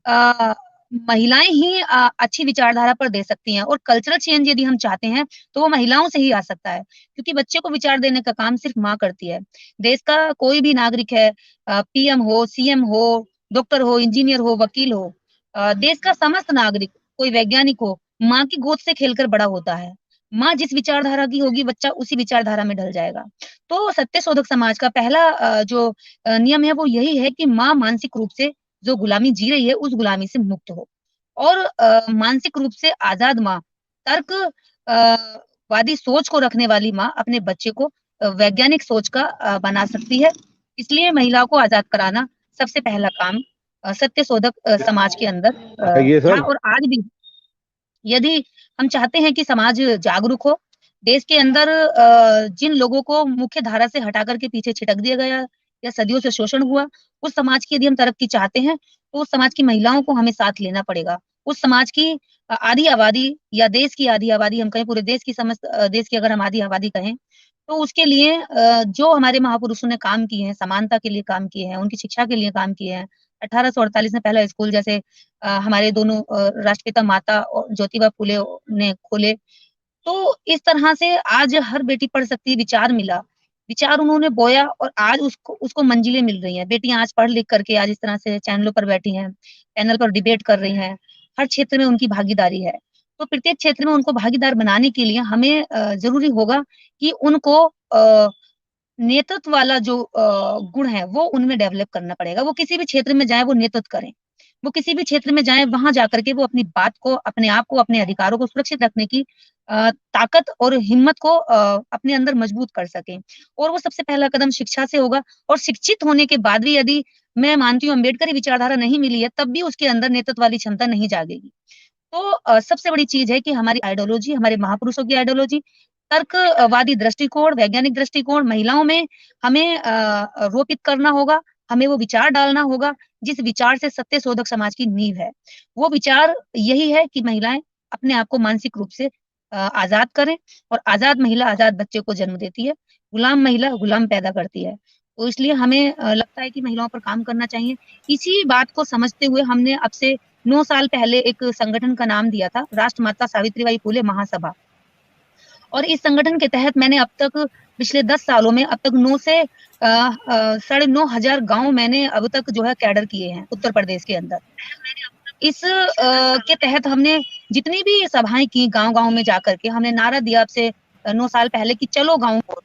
महिलाएं ही अच्छी विचारधारा पर दे सकती हैं, और कल्चरल चेंज यदि हम चाहते हैं तो वो महिलाओं से ही आ सकता है, क्योंकि बच्चे को विचार देने का काम सिर्फ माँ करती है। देश का कोई भी नागरिक है, पीएम हो, सीएम हो, डॉक्टर हो, इंजीनियर हो, वकील हो, देश का समस्त नागरिक, कोई वैज्ञानिक हो, माँ की गोद से खेलकर बड़ा होता है। माँ जिस विचारधारा की होगी, बच्चा उसी विचारधारा में ढल जाएगा। तो सत्य शोधक समाज का पहला जो नियम है वो यही है कि माँ मानसिक रूप से जो गुलामी जी रही है उस गुलामी से मुक्त हो, और मानसिक रूप से आजाद माँ, तर्क वादी सोच को रखने वाली माँ अपने बच्चे को वैज्ञानिक सोच का बना सकती है। इसलिए महिलाओं को आजाद कराना सबसे पहला काम सत्य शोधक समाज के अंदर था, और आज भी यदि हम चाहते हैं कि समाज जागरूक हो, देश के अंदर जिन लोगों को मुख्य धारा से हटा करके पीछे छिटक दिया गया या सदियों से शोषण हुआ, उस समाज की यदि हम तरक्की चाहते हैं, तो उस समाज की महिलाओं को हमें साथ लेना पड़ेगा। उस समाज की आधी आबादी या देश की आधी आबादी हम कहें, पूरे देश की समस्त देश की अगर हम आधी आबादी कहें, तो उसके लिए जो हमारे महापुरुषों ने काम किए हैं, समानता के लिए काम किए हैं, उनकी शिक्षा के लिए काम किए हैं। 1848 में पहला स्कूल जैसे हमारे दोनों राष्ट्रपिता माता ज्योतिबा फुले ने खोले। तो इस तरह से आज हर बेटी पढ़ सकती है, विचार मिला, विचार उन्होंने बोया और आज उसको उसको मंजिलें मिल रही हैं। बेटियां आज पढ़ लिख करके आज इस तरह से चैनलों पर बैठी हैं, पैनल पर डिबेट कर रही हैं, हर क्षेत्र में उनकी भागीदारी है। तो प्रत्येक क्षेत्र में उनको भागीदार बनाने के लिए हमें जरूरी होगा कि उनको नेतृत्व वाला जो गुण है वो उनमें डेवलप करना पड़ेगा। वो किसी भी क्षेत्र में जाएँ, वो नेतृत्व करें। वो किसी भी क्षेत्र में जाएँ, वहाँ जाकर के वो अपनी बात को, अपने आप को, अपने अधिकारों को सुरक्षित रखने की ताकत और हिम्मत को अपने अंदर मजबूत कर सकें। और वो सबसे पहला कदम शिक्षा से होगा, और शिक्षित होने के बाद भी यदि मैं मानती हूँ अम्बेडकरी विचारधारा नहीं मिली है, तब भी उसके अंदर नेतृत्व वाली क्षमता नहीं जागेगी। तो सबसे बड़ी चीज़ है कि हमारी आइडियोलॉजी, हमारे महापुरुषों की आइडियोलॉजी, तर्कवादी दृष्टिकोण, वैज्ञानिक दृष्टिकोण महिलाओं में हमें रोपित करना होगा, हमें वो विचार डालना होगा, जिस विचार से सत्य शोधक समाज की नींव है। वो विचार यही है कि महिलाएँ अपने आप को मानसिक रूप से आज़ाद करें, और आज़ाद महिला आज़ाद बच्चे को जन्म देती है, गुलाम महिला गुलाम पैदा करती है। तो इसलिए हमें लगता है कि महिलाओं पर काम करना चाहिए। इसी बात को समझते हुए हमने अब से 9 साल पहले एक संगठन का नाम दिया था, राष्ट्रमाता सावित्रीबाई फुले महासभा। और इस संगठन के तहत मैंने अब तक पिछले 10 सालों में अब तक 9 से 9,500 गाँव मैंने अब तक जो है कैडर किए हैं उत्तर प्रदेश के अंदर। इस के तहत हमने जितनी भी सभाएं की गाँव-गाँव में जाकर के, हमने नारा दिया अब से 9 साल पहले कि चलो गाँव को,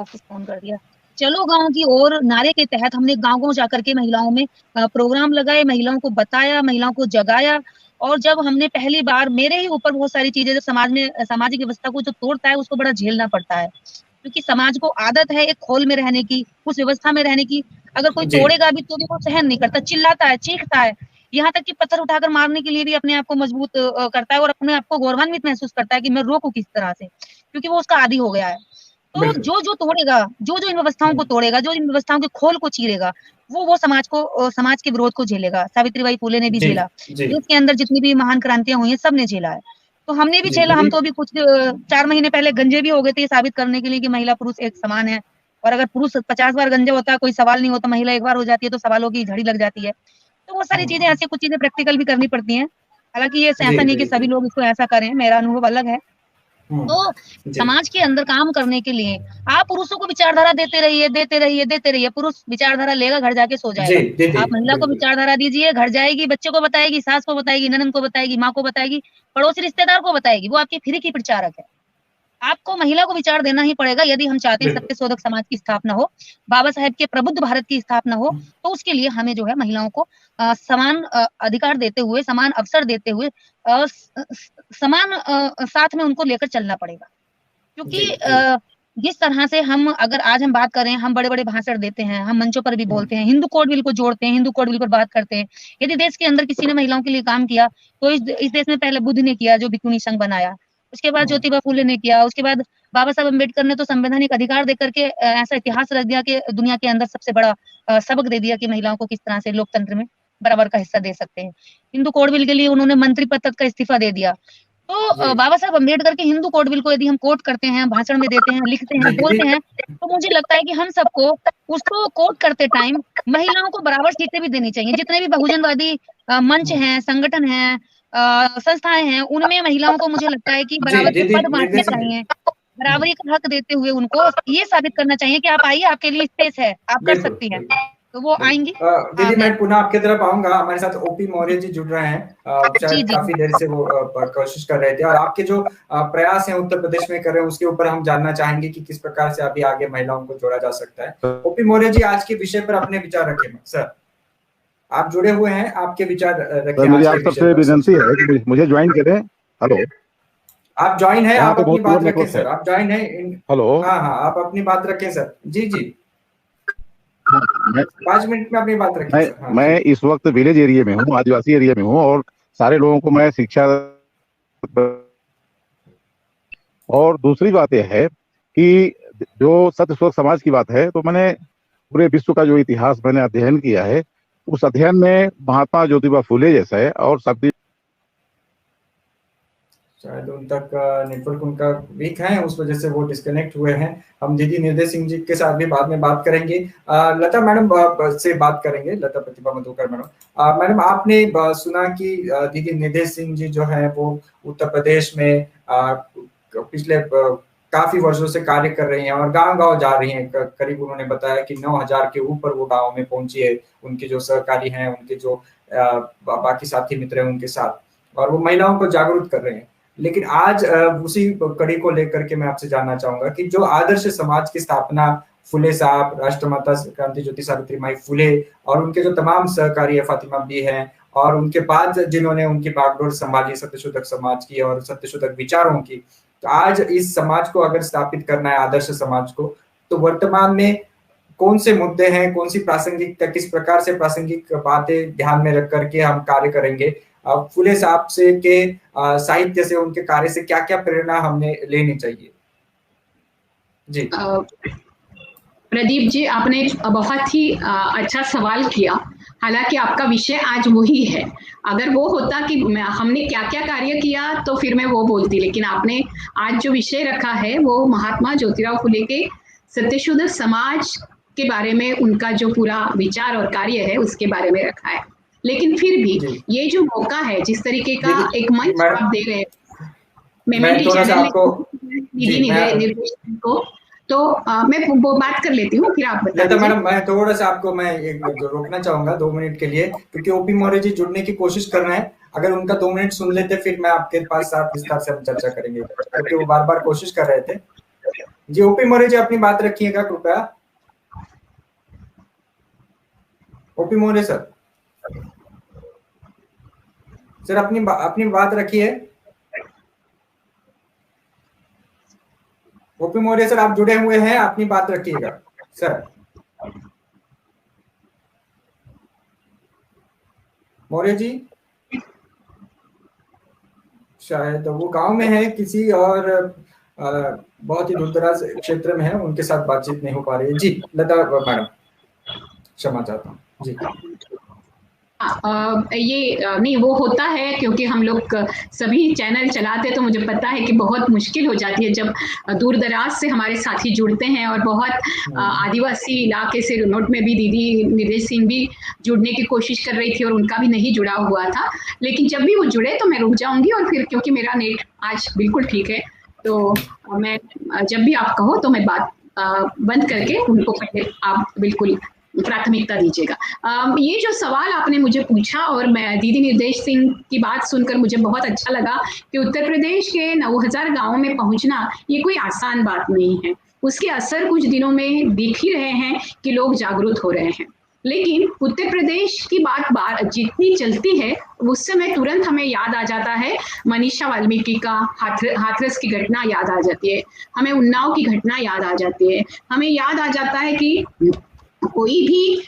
फोन कर दिया, चलो गाँव की ओर नारे के तहत हमने गाँव-गाँव जाकर के महिलाओं में प्रोग्राम लगाए, महिलाओं को बताया, महिलाओं को जगाया। और जब हमने पहली बार, मेरे ही ऊपर बहुत सारी चीजें, जब समाज में सामाजिक व्यवस्था को जो तोड़ता है उसको बड़ा झेलना पड़ता है, क्योंकि समाज को आदत है एक खोल में रहने की, उस व्यवस्था में रहने की। अगर कोई तोड़ेगा भी तो भी वो सहन नहीं करता, चिल्लाता है, चीखता है, यहाँ तक कि पत्थर उठाकर मारने के लिए भी अपने आप को मजबूत करता है, और अपने आप को गौरवान्वित महसूस करता है कि मैं रोकूं किस तरह से, क्योंकि वो उसका आदी हो गया है। तो जो तोड़ेगा, जो इन व्यवस्थाओं को तोड़ेगा, जो इन व्यवस्थाओं के खोल को चीरेगा, वो समाज को, समाज के विरोध को झेलेगा। सावित्रीबाई फुले ने भी झेला, देश के अंदर जितनी भी महान क्रांतियां हुई हैं सब ने झेला है, तो हमने भी झेला। हम तो अभी कुछ 4 महीने पहले गंजे भी हो गए थे ये साबित करने के लिए कि महिला पुरुष एक समान है, और अगर पुरुष 50 बार गंजा होता है कोई सवाल नहीं होता, महिला एक बार हो जाती है तो सवालों की झड़ी लग जाती है। तो वो सारी चीजें, ऐसी कुछ चीजें प्रैक्टिकल भी करनी पड़ती हैं। हालांकि ये ऐसा नहीं कि सभी लोग इसको ऐसा करें, मेरा अनुभव अलग है। तो समाज के अंदर काम करने के लिए आप पुरुषों को विचारधारा देते रहिए, देते रहिए, देते रहिए। पुरुष विचारधारा लेगा, घर जाके सो जाएगा। आप महिला को विचारधारा दीजिए, घर जाएगी, बच्चे को बताएगी, सास को बताएगी, ननद को बताएगी, माँ को बताएगी, पड़ोसी रिश्तेदार को बताएगी। वो आपकी फ्री की प्रचारक है। आपको महिला को विचार देना ही पड़ेगा यदि हम चाहते हैं सत्य शोधक समाज की स्थापना हो, बाबा साहेब के प्रबुद्ध भारत की स्थापना हो। तो उसके लिए हमें जो है महिलाओं को समान अधिकार देते हुए, समान अवसर देते हुए, समान साथ में उनको लेकर चलना पड़ेगा। क्योंकि जिस तरह से हम, अगर आज हम बात करें, हम बड़े-बड़े भाषण देते हैं, हम मंचों पर भी बोलते हैं, हिंदू कोड बिल को जोड़ते हैं, हिंदू कोड बिल पर बात करते हैं। यदि देश के अंदर किसी ने महिलाओं के लिए काम किया तो इस देश में पहले बुद्ध ने किया, जो भिक्षुणी संघ बनाया, उसके बाद ज्योतिबा फुले ने किया, उसके बाद बाबा साहब अम्बेडकर ने तो संवैधानिक अधिकार देकर के ऐसा इतिहास रच दिया कि दुनिया के अंदर सबसे बड़ा सबक दे दिया कि महिलाओं को किस तरह से लोकतंत्र में बराबर का हिस्सा दे सकते हैं। हिंदू कोड बिल के लिए उन्होंने मंत्री पद तक का इस्तीफा दे दिया। तो बाबा साहब अम्बेडकर के हिंदू कोड बिल को यदि हम कोट करते हैं, भाषण में देते हैं, लिखते हैं, बोलते हैं, तो मुझे लगता है कि हम सबको उसको कोट करते टाइम महिलाओं को बराबर सीटें भी देनी चाहिए। जितने भी बहुजनवादी मंच हैं, संगठन हैं, संस्थाएं हैं, उनमें महिलाओं को मुझे लगता है कि बराबर के पद बांटने चाहिए, बराबरी का हक देते हुए उनको ये साबित करना चाहिए कि आप आइए, आपके लिए स्पेस है, आप कर सकती हैं। तो वो आएंगी। दीदी मैं पुनः आपकी तरफ आऊंगा। हमारे साथ ओपी मौर्य जी जुड़ रहे हैं, शायद काफी देर से वो कोशिश कर रहे थे, और आपके जो प्रयास हैं उत्तर प्रदेश में कर रहे हैं उसके ऊपर हम जानना चाहेंगे कि किस प्रकार से अभी आगे महिलाओं को जोड़ा जा सकता है। ओपी मौर्य जी आज के विषय पर अपने विचार रखें। सर आप जुड़े हुए हैं, आपके विचार रखें। मेरी आप सबसे विनती है कि मुझे ज्वाइन करें। हेलो, आप ज्वाइन है, आप अपनी बात रखें सर। आप ज्वाइन है। हेलो, हाँ हाँ, आप अपनी बात रखें सर। जी जी, 5 मिनट में अपनी बात रखें। मैं इस वक्त विलेज एरिया में हूँ, आदिवासी एरिया में हूँ, और सारे लोगों को मैं शिक्षा। और दूसरी बात यह है कि जो सत्य शोधक समाज की बात है, तो मैंने पूरे विश्व का जो इतिहास मैंने अध्ययन किया है, उस अध्ययन में महात्मा ज्योतिबा फुले जैसा है, और शक्ति शायद उन तक नेटवर्क उनका वीक है, उस वजह से वो डिस्कनेक्ट हुए हैं। हम दीदी निर्देश सिंह जी के साथ भी बाद में बात करेंगे। लता मैडम से बात करेंगे, लता प्रतिभा मधुकर मैडम। मैडम आपने सुना कि दीदी निर्देश सिंह जी जो है वो उत्तर प्रदेश में पिछले काफी वर्षों से कार्य कर रही हैं और गांव-गांव जा रही हैं। करीब उन्होंने बताया कि 9000 के ऊपर वो गांव में पहुंची है, उनके जो सहकारी हैं, उनके जो बाकी साथी मित्र हैं उनके साथ, और वो महिलाओं को जागरूक कर रहे हैं। लेकिन आज उसी कड़ी को लेकर के मैं आपसे जानना चाहूंगा कि जो आदर्श समाज की स्थापना फुले साहब, राष्ट्रमाता क्रांति ज्योति सावित्री माई फुले और उनके जो तमाम सहकारी है, फातिमा बी हैं, और उनके बाद जिन्होंने उनकी बागडोर संभाली सत्यशोधक समाज की और सत्यशोधक विचारों की, तो आज इस समाज को अगर स्थापित करना है, आदर्श समाज को, तो वर्तमान में कौन से मुद्दे हैं, कौन सी प्रासंगिकता, किस प्रकार से प्रासंगिक बातें ध्यान में रख करके हम कार्य करेंगे? फुले साहब से के साहित्य से, उनके कार्य से क्या क्या प्रेरणा हमने लेनी चाहिए? जी प्रदीप जी, आपने बहुत ही अच्छा सवाल किया। हालांकि आपका विषय आज वही है। अगर वो होता कि हमने क्या क्या कार्य किया तो फिर मैं वो बोलती, लेकिन आपने आज जो विषय रखा है वो महात्मा ज्योतिराव फुले के सत्यशोधक समाज के बारे में, उनका जो पूरा विचार और कार्य है उसके बारे में रखा है। लेकिन फिर भी ये जो मौका है, जिस तरीके का एक मंच आप दे रहे हैं मेमेंटी चैनल को, तो मैं वो बात कर लेती हूँ, फिर आप बताइए। मैडम मैं थोड़ा सा आपको मैं रोकना चाहूंगा 2 मिनट के लिए, क्योंकि ओपी मौर्य जी जुड़ने की कोशिश कर रहे हैं। अगर उनका 2 मिनट सुन लेते फिर मैं आपके पास विस्तार से हम चर्चा करेंगे, क्योंकि वो बार बार कोशिश कर रहे थे। जी ओपी मौर्य जी अपनी बात रखिएगा कृपया। ओपी मौर्य सर, सर अपनी बात रखिए। ओपी मौर्य सर आप जुड़े हुए हैं, अपनी बात रखिएगा सर। मौर्य जी शायद वो गांव में है किसी और बहुत ही दूर-दराज क्षेत्र में है, उनके साथ बातचीत नहीं हो पा रही है। जी लता मैडम, क्षमा चाहता हूँ। जी ये नहीं वो होता है, क्योंकि हम लोग सभी चैनल चलाते, तो मुझे पता है कि बहुत मुश्किल हो जाती है जब दूर दराज से हमारे साथी जुड़ते हैं। और बहुत आदिवासी इलाके से रिमोट में भी दीदी निर्देश सिंह भी जुड़ने की कोशिश कर रही थी और उनका भी नहीं जुड़ा हुआ था। लेकिन जब भी वो जुड़े तो मैं रुक जाऊंगी, और फिर क्योंकि मेरा नेट आज बिल्कुल ठीक है, तो मैं जब भी आप कहो तो मैं बात बंद करके उनको पहले आप बिल्कुल प्राथमिकता दीजिएगा। ये जो सवाल आपने मुझे पूछा, और मैं दीदी निर्देश सिंह की बात सुनकर मुझे बहुत अच्छा लगा कि उत्तर प्रदेश के 9000 गांवों में पहुंचना ये कोई आसान बात नहीं है। उसके असर कुछ दिनों में दिख ही रहे हैं कि लोग जागरूक हो रहे हैं। लेकिन उत्तर प्रदेश की बात जितनी चलती है, उस समय तुरंत हमें याद आ जाता है मनीषा वाल्मीकि का हाथरस की घटना याद आ जाती है, हमें उन्नाव की घटना याद आ जाती है, हमें याद आ जाता है कि कोई भी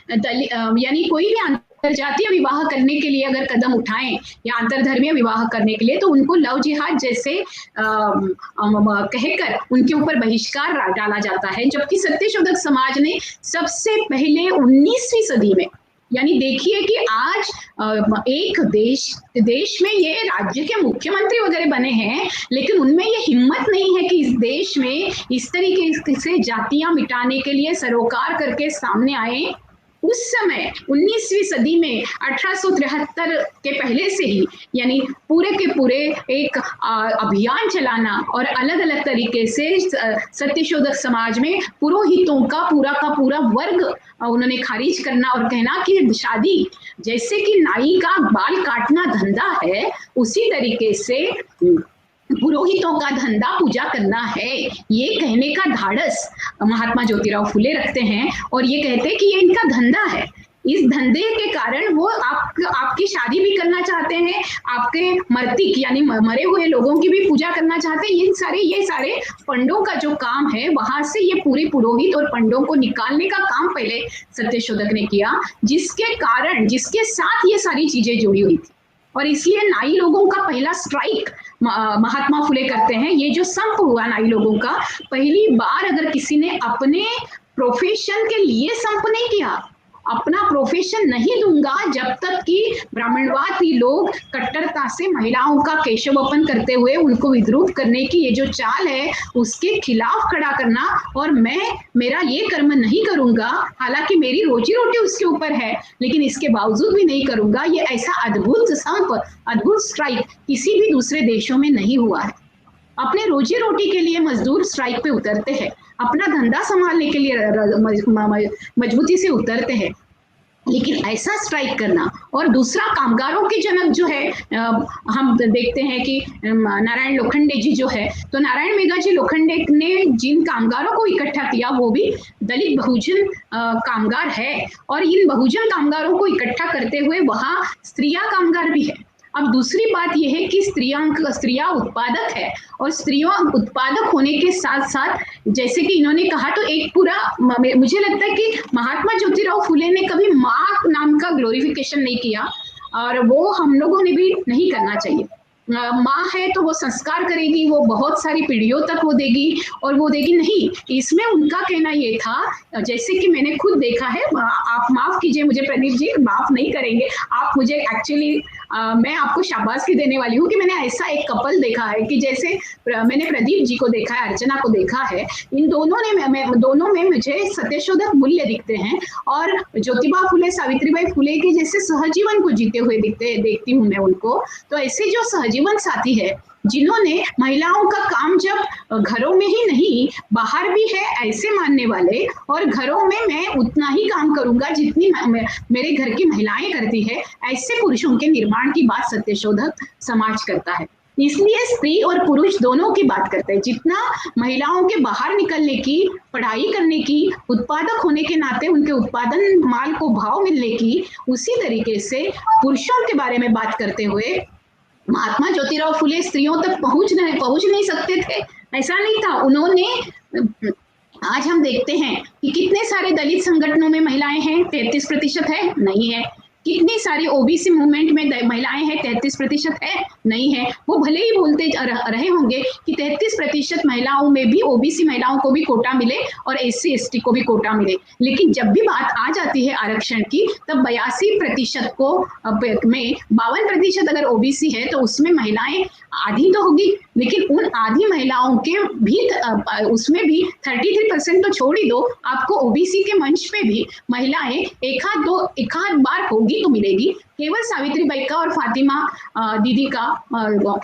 यानी कोई भी अंतरजातीय विवाह करने के लिए अगर कदम उठाएं या अंतरधर्मीय विवाह करने के लिए, तो उनको लव जिहाद जैसे कहकर उनके ऊपर बहिष्कार डाला जाता है। जबकि सत्यशोधक समाज ने सबसे पहले 19वीं सदी में यानी देखिए कि आज एक देश में ये राज्य के मुख्यमंत्री वगैरह बने हैं, लेकिन उनमें ये हिम्मत नहीं है कि इस देश में इस तरीके से जातियां मिटाने के लिए सरोकार करके सामने आए। उस समय 19वीं सदी में 1873 के पहले से ही यानी पूरे के पूरे एक अभियान चलाना और अलग अलग तरीके से सत्यशोधक समाज में पुरोहितों का पूरा वर्ग उन्होंने खारिज करना और कहना कि शादी जैसे कि नाई का बाल काटना धंधा है, उसी तरीके से पुरोहितों का धंधा पूजा करना है। ये कहने का धाड़स महात्मा ज्योतिराव फुले रखते हैं और ये कहते हैं कि ये इनका धंधा है। इस धंधे के कारण वो आपकी शादी भी करना चाहते हैं, आपके मर्तिक यानी मरे हुए लोगों की भी पूजा करना चाहते हैं। ये सारे पंडों का जो काम है, वहां से ये पूरे पुरोहित और पंडों को निकालने का काम पहले सत्यशोधक ने किया, जिसके साथ ये सारी चीजें जुड़ी हुई थी। और इसलिए नाई लोगों का पहला स्ट्राइक महात्मा फुले करते हैं। ये जो संप हुआ नाई लोगों का, पहली बार अगर किसी ने अपने प्रोफेशन के लिए संप नहीं किया, अपना प्रोफेशन नहीं दूंगा जब तक कि ब्राह्मणवादी लोग कट्टरता से महिलाओं का केशवपन करते हुए उनको विद्रूप करने की ये जो चाल है उसके खिलाफ खड़ा करना, और मेरा ये कर्म नहीं करूंगा, हालांकि मेरी रोजी रोटी उसके ऊपर है लेकिन इसके बावजूद भी नहीं करूंगा, ये ऐसा अद्भुत संप, अद्भुत स्ट्राइक किसी भी दूसरे देशों में नहीं हुआ है। अपने रोजी रोटी के लिए मजदूर स्ट्राइक पे उतरते हैं, अपना धंधा संभालने के लिए मजबूती से उतरते हैं, लेकिन ऐसा स्ट्राइक करना। और दूसरा, कामगारों के जनक जो है, हम देखते हैं कि नारायण लोखंडे जी जो है, तो नारायण मेघाजी लोखंडे ने जिन कामगारों को इकट्ठा किया वो भी दलित बहुजन कामगार है, और इन बहुजन कामगारों को इकट्ठा करते हुए वहां स्त्रियां कामगार भी है। अब दूसरी बात यह है कि स्त्रियां उत्पादक है, और स्त्रियों उत्पादक होने के साथ साथ जैसे कि इन्होंने कहा, तो एक पूरा, मुझे लगता है कि महात्मा ज्योतिराव फुले ने कभी माँ नाम का ग्लोरिफिकेशन नहीं किया, और वो हम लोगों ने भी नहीं करना चाहिए। माँ है तो वो संस्कार करेगी, वो बहुत सारी पीढ़ियों तक वो देगी, और वो देगी नहीं। इसमें उनका कहना ये था, जैसे कि मैंने खुद देखा है, आप माफ कीजिए मुझे प्रदीप जी, माफ नहीं करेंगे आप मुझे, एक्चुअली मैं आपको शाबाशी देने वाली हूँ कि मैंने ऐसा एक कपल देखा है कि जैसे मैंने प्रदीप जी को देखा है, अर्चना को देखा है, इन दोनों में मुझे सत्यशोधक मूल्य दिखते हैं, और ज्योतिबा फुले, सावित्रीबाई फुले के जैसे सहजीवन को जीते हुए देखती हूँ मैं उनको। तो ऐसे जो सहजीवन साथी है जिन्होंने महिलाओं का काम जब घरों में ही नहीं बाहर भी है ऐसे मानने वाले, और घरों में मैं उतना ही काम करूंगा जितनी मेरे घर की महिलाएं करती है, ऐसे पुरुषों के निर्माण की बात सत्यशोधक समाज करता है। इसलिए स्त्री और पुरुष दोनों की बात करते हैं। जितना महिलाओं के बाहर निकलने की, पढ़ाई करने की, उत्पादक होने के नाते उनके उत्पादन माल को भाव मिलने की, उसी तरीके से पुरुषों के बारे में बात करते हुए महात्मा ज्योतिराव फुले स्त्रियों तक पहुंच नहीं सकते थे, ऐसा नहीं था। उन्होंने, आज हम देखते हैं कि कितने सारे दलित संगठनों में महिलाएं हैं, 33% है, नहीं है। कितनी सारी ओबीसी मूवमेंट में महिलाएं हैं, 33% है, नहीं है। वो भले ही बोलते रहे होंगे कि 33% महिलाओं में भी, ओबीसी महिलाओं को भी कोटा मिले और SC ST को भी कोटा मिले, लेकिन जब भी बात आ जाती है आरक्षण की, तब 82% को में 52% अगर ओबीसी है तो उसमें महिलाएं आधी तो होगी, लेकिन उन आधी महिलाओं के भी उसमें भी 33% तो छोड़ ही दो, आपको ओबीसी के मंच पे भी महिलाएं एक आध बार होगी तो मिलेगी। केवल सावित्रीबाई का और फातिमा दीदी का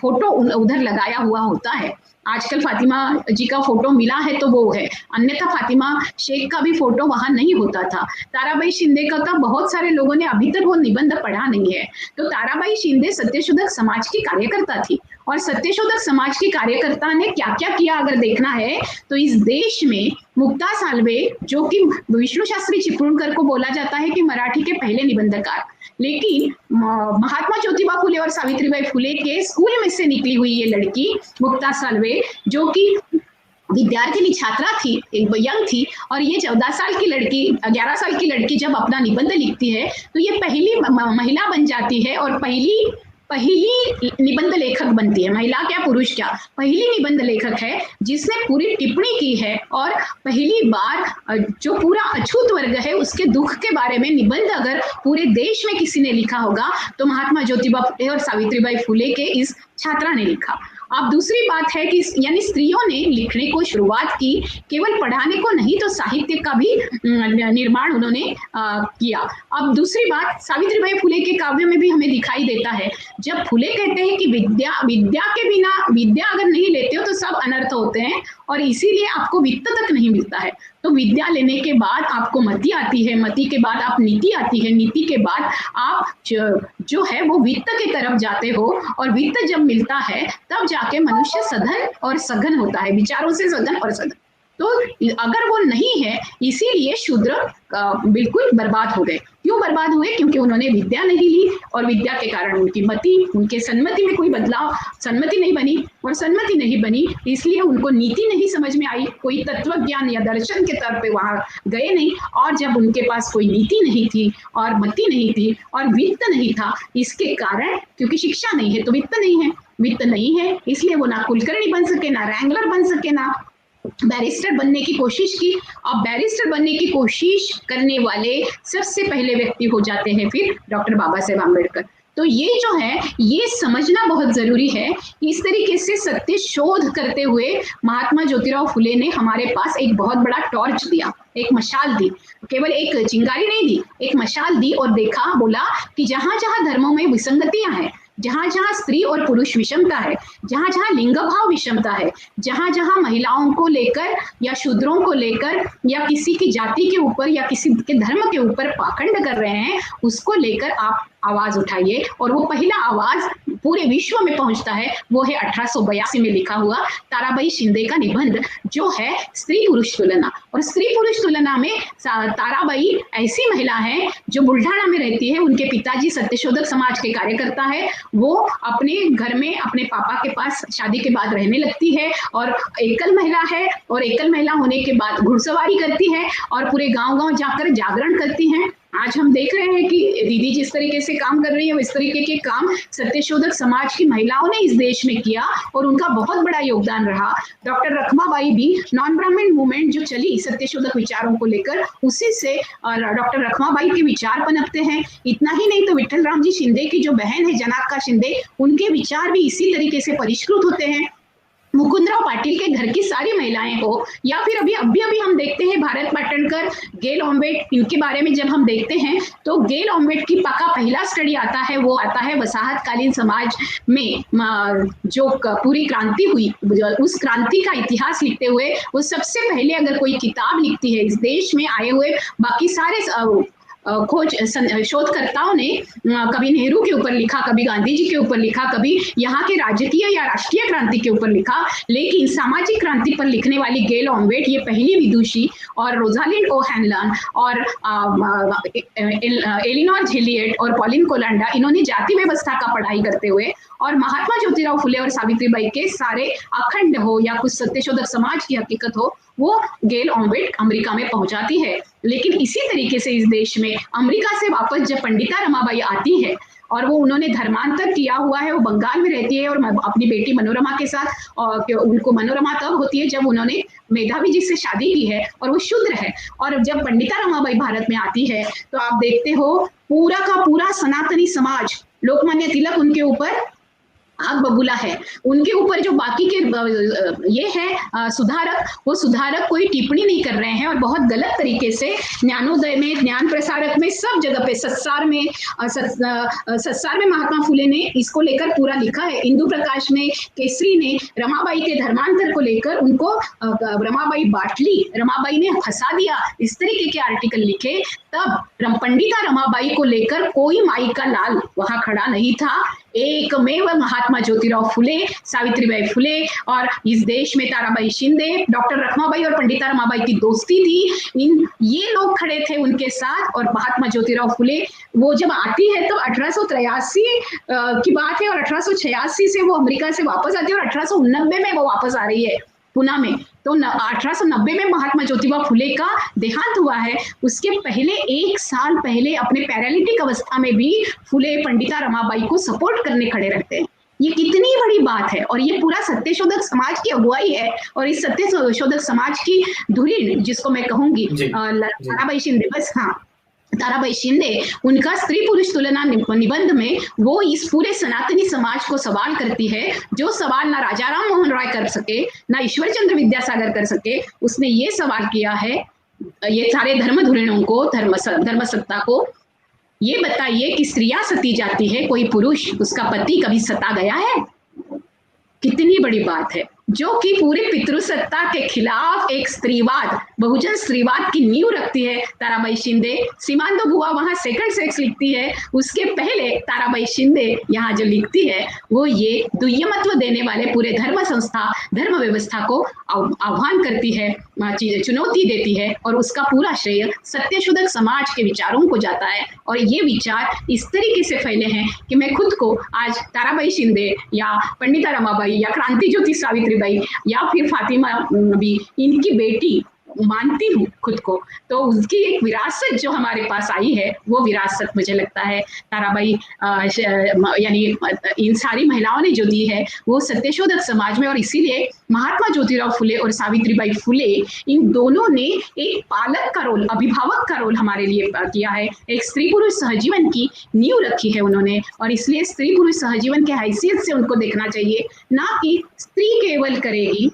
फोटो उधर लगाया हुआ होता है। आजकल फातिमा जी का फोटो मिला है तो वो है, अन्यथा फातिमा शेख का भी फोटो वहां नहीं होता था। ताराबाई शिंदे का बहुत सारे लोगों ने अभी तक वो निबंध पढ़ा नहीं है। तो ताराबाई शिंदे सत्यशोधक समाज की कार्यकर्ता थी, और सत्यशोधक समाज की कार्यकर्ता ने क्या क्या किया अगर देखना है तो इस देश में मुक्ता साल्वे, जो कि विष्णु शास्त्री चिपळूणकर को बोला जाता है कि मराठी के पहले निबंधकार, लेकिन महात्मा ज्योतिबा फुले और सावित्रीबाई फुले के स्कूल में से निकली हुई ये लड़की मुक्ता साल्वे, जो कि विद्यार्थिनी छात्रा थी, यंग थी, और ये 14 साल की लड़की, 11 साल की लड़की जब अपना निबंध लिखती है तो ये पहली महिला बन जाती है और पहली पहली निबंध लेखक बनती है, महिला क्या पुरुष क्या, पहली निबंध लेखक है जिसने पूरी टिप्पणी की है और पहली बार जो पूरा अछूत वर्ग है उसके दुख के बारे में निबंध अगर पूरे देश में किसी ने लिखा होगा तो महात्मा ज्योतिबा फुले और सावित्रीबाई फुले के इस छात्रा ने लिखा। अब दूसरी बात है कि यानी स्त्रियों ने लिखने को शुरुआत की, केवल पढ़ाने को नहीं तो साहित्य का भी निर्माण उन्होंने किया। अब दूसरी बात, सावित्रीबाई फुले के काव्य में भी हमें दिखाई देता है, जब फुले कहते हैं कि विद्या के बिना, विद्या अगर नहीं लेते हो तो सब अनर्थ होते हैं और इसीलिए आपको वित्त तक नहीं मिलता है। तो विद्या लेने के बाद आपको मति आती है, मति के बाद आप नीति आती है, नीति के बाद आप जो है वो वित्त की तरफ जाते हो और वित्त जब मिलता है तब जाके मनुष्य सघन और सघन होता है, विचारों से सघन और सघन। तो अगर वो नहीं है, इसीलिए शूद्र बिल्कुल बर्बाद हो गए। क्यों बर्बाद हुए? क्योंकि उन्होंने विद्या नहीं ली और विद्या के कारण उनकी मति, उनके सन्मति में कोई बदलाव, सन्मति नहीं बनी और सन्मति नहीं बनी इसलिए उनको नीति नहीं समझ में आई, कोई तत्व ज्ञान या दर्शन के तौर पे वहां गए नहीं। और जब उनके पास कोई नीति नहीं थी और मति नहीं थी और वित्त नहीं था, इसके कारण, क्योंकि शिक्षा नहीं है तो वित्त नहीं है, वित्त नहीं है इसलिए वो ना कुलकर्णी बन सके, ना रैंगलर बन सके, ना बैरिस्टर बनने की कोशिश की। अब बैरिस्टर बनने की कोशिश करने वाले सबसे पहले व्यक्ति हो जाते हैं फिर डॉक्टर बाबा साहेब आम्बेडकर। तो ये जो है ये समझना बहुत जरूरी है। इस तरीके से सत्य शोध करते हुए महात्मा ज्योतिराव फुले ने हमारे पास एक बहुत बड़ा टॉर्च दिया, एक मशाल दी, केवल एक चिंगारी नहीं दी, एक मशाल दी और देखा, बोला कि जहां जहां धर्मों में विसंगतियां हैं, जहां जहां स्त्री और पुरुष विषमता है, जहां जहां लिंग भाव विषमता है, जहां जहां महिलाओं को लेकर या शूद्रों को लेकर या किसी की जाति के ऊपर या किसी के धर्म के ऊपर पाखंड कर रहे हैं, उसको लेकर आप आवाज उठाइए। और वो पहला आवाज पूरे विश्व में पहुंचता है, वो है 1882 में लिखा हुआ ताराबाई शिंदे का निबंध जो है स्त्री पुरुष तुलना। और स्त्री पुरुष तुलना में ताराबाई ऐसी महिला है जो बुल्ढाना में रहती है, उनके पिताजी सत्यशोधक समाज के कार्यकर्ता है, वो अपने घर में अपने पापा के पास शादी के बाद रहने लगती है और एकल महिला है और एकल महिला होने के बाद घुड़सवारी करती है और पूरे गांव-गांव जाकर जागरण करती हैं। आज हम देख रहे हैं कि दीदी जिस तरीके से काम कर रही है, इस तरीके के काम सत्यशोधक समाज की महिलाओं ने इस देश में किया और उनका बहुत बड़ा योगदान रहा। डॉक्टर रखमाबाई भी नॉन ब्राह्मण मूवमेंट जो चली सत्यशोधक विचारों को लेकर, उसी से डॉक्टर रखमाबाई के विचार पनपते हैं। इतना ही नहीं तो विठल राम जी शिंदे की जो बहन है जनाक्का शिंदे, उनके विचार भी इसी तरीके से परिष्कृत होते हैं। मुकुंदराव पाटिल के घर की सारी महिलाएं हो या फिर अभी हम देखते हैं भारत पाटणकर, गेल ऑम्बेट, इनके बारे में जब हम देखते हैं तो गेल ऑम्बेट की का पहला स्टडी आता है, वो आता है वसाहतकालीन समाज में जो पूरी क्रांति हुई, उस क्रांति का इतिहास लिखते हुए वो सबसे पहले अगर कोई किताब लिखती है इस देश में आए हुए बाकी सारे शोधकर्ताओं ने कभी नेहरू के ऊपर लिखा, कभी गांधी जी के ऊपर लिखा, कभी यहाँ के राजकीय या राष्ट्रीय क्रांति के ऊपर लिखा, लेकिन सामाजिक क्रांति पर लिखने वाली गेल ऑम्बेट ये पहली विदुषी, और रोजालिंड ओ हैनलन और एलिनोर झेलियट और पॉलिन कोलंडा, इन्होंने जाति व्यवस्था का पढ़ाई करते हुए और महात्मा ज्योतिराव फुले और सावित्रीबाई के सारे अखंड हो या कुछ सत्यशोधक समाज की हकीकत हो, वो गेल ऑम्बेट अमेरिका में पहुंचाती है। लेकिन इसी तरीके से इस देश में अमेरिका से वापस जब पंडिता रमाबाई आती है और वो उन्होंने धर्मांतर किया हुआ है, वो बंगाल में रहती है और अपनी बेटी मनोरमा के साथ, और उनको मनोरमा तब होती है जब उन्होंने मेधावी जी से शादी की है और वो शूद्र है। और जब पंडिता रमाबाई भारत में आती है तो आप देखते हो पूरा का पूरा सनातनी समाज, लोकमान्य तिलक उनके ऊपर आग बबूला है, उनके ऊपर जो बाकी के ये है सुधारक, वो सुधारक कोई टिप्पणी नहीं कर रहे हैं और बहुत गलत तरीके से ज्ञानोदय में, ज्ञान प्रसारक में, सब जगह पे, सत्सार में महात्मा फुले ने इसको लेकर पूरा लिखा है। इंदु प्रकाश में, केसरी ने रमाबाई के धर्मांतर को लेकर उनको रमाबाई बाटली, रमाबाई ने फंसा दिया, इस तरीके के आर्टिकल लिखे। तब पंडिता रमाबाई को लेकर कोई माई का लाल वहां खड़ा नहीं था, एकमेव महात्मा ज्योतिराव फुले, सावित्रीबाई फुले और इस देश में ताराबाई शिंदे, डॉक्टर रखमाबाई और पंडिता रमाबाई की दोस्ती थी, ये लोग खड़े थे उनके साथ। और महात्मा ज्योतिराव फुले वो जब आती है तो 1883 की बात है और 1886 से वो अमेरिका से वापस आती है और 1889 में वो वापस आ रही है। पुणे में। तो 1890 में महात्मा ज्योतिबा फुले का देहांत हुआ है। उसके पहले 1 साल पहले अपने पैरालिटिक अवस्था में भी फुले पंडिता रमाबाई को सपोर्ट करने खड़े रहते हैं। ये कितनी बड़ी बात है, और ये पूरा सत्यशोधक समाज की अगुवाई है। और इस सत्यशोधक समाज की धुरी जिसको मैं कहूंगी ताराबाई शिंदे, बस हाँ, ताराबाई शिंदे, उनका स्त्री पुरुष तुलना निबंध में वो इस पूरे सनातनी समाज को सवाल करती है, जो सवाल ना राजा राम मोहन राय कर सके, ना ईश्वर चंद्र विद्यासागर कर सके। उसने ये सवाल किया है ये सारे धर्म धुरीणों को, धर्म सत्ता को, ये बताइए कि स्त्रियां सती जाती है, कोई पुरुष उसका पति कभी सता गया है? कितनी बड़ी बात है, जो कि पूरे पितृसत्ता के खिलाफ एक स्त्रीवाद, बहुजन स्त्रीवाद की नींव रखती है ताराबाई शिंदे। सीमांतो बुआ वहां सेकंड सेक्स लिखती है, उसके पहले ताराबाई शिंदे यहाँ जो लिखती है वो ये दुय्यमत्व देने वाले पूरे धर्म संस्था, धर्म व्यवस्था को आह्वान करती है, चुनौती देती है, और उसका पूरा श्रेय सत्यशोधक समाज के विचारों को जाता है। और ये विचार इस तरीके से फैले हैं कि मैं खुद को आज ताराबाई शिंदे या पंडिता रमाबाई या क्रांति ज्योति सावित्री बाई या फिर फातिमा भी, इनकी बेटी मानती हूँ खुद को। तो उसकी एक विरासत जो हमारे पास आई है, वो विरासत मुझे लगता है ताराबाई यानी इन सारी महिलाओं ने जो दी है वो सत्यशोधक समाज में। और इसीलिए महात्मा ज्योतिराव फुले और सावित्रीबाई फुले, इन दोनों ने एक पालक का रोल, अभिभावक का रोल हमारे लिए किया है। एक स्त्री पुरुष सहजीवन की नींव रखी है उन्होंने, और इसलिए स्त्री पुरुष सहजीवन के हैसियत से उनको देखना चाहिए, ना कि स्त्री केवल करेगी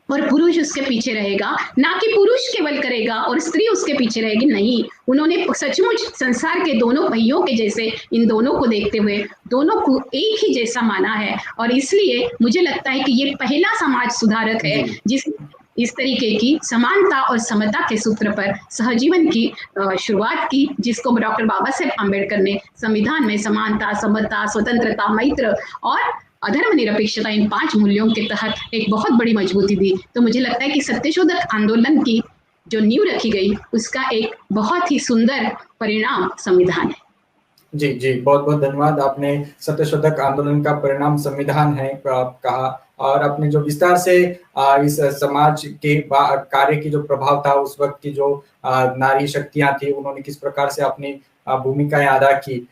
और पुरुष उसके पीछे रहेगा, ना कि पुरुष केवल करेगा और स्त्री उसके पीछे रहेगी। नहीं, उन्होंने सचमुच संसार के दोनों पहियों के जैसे इन दोनों को देखते हुए दोनों को एक ही जैसा माना है। और इसलिए मुझे लगता है कि ये पहला समाज सुधारक है जिस इस तरीके की समानता और समता के सूत्र पर सहजीवन की शुरुआत की, जिसको डॉक्टर बाबा साहेब आम्बेडकर ने संविधान में समानता, समता, स्वतंत्रता, मैत्र और अधर्म निरपेक्षता, इन 5 मूल्यों के तहत एक बहुत बड़ी मजबूती दी। तो मुझे लगता है कि सत्यशोधक आंदोलन की जो नींव रखी गई उसका एक बहुत ही सुंदर परिणाम संविधान है। जी जी, बहुत बहुत धन्यवाद। आपने सत्यशोधक आंदोलन का परिणाम संविधान है कहा, और आपने जो विस्तार से इस समाज के कार्य की जो प्रभाव था, उस वक्त की जो नारी शक्तियां थी, उन्होंने किस प्रकार से अपनी भूमिकाएं अदा की,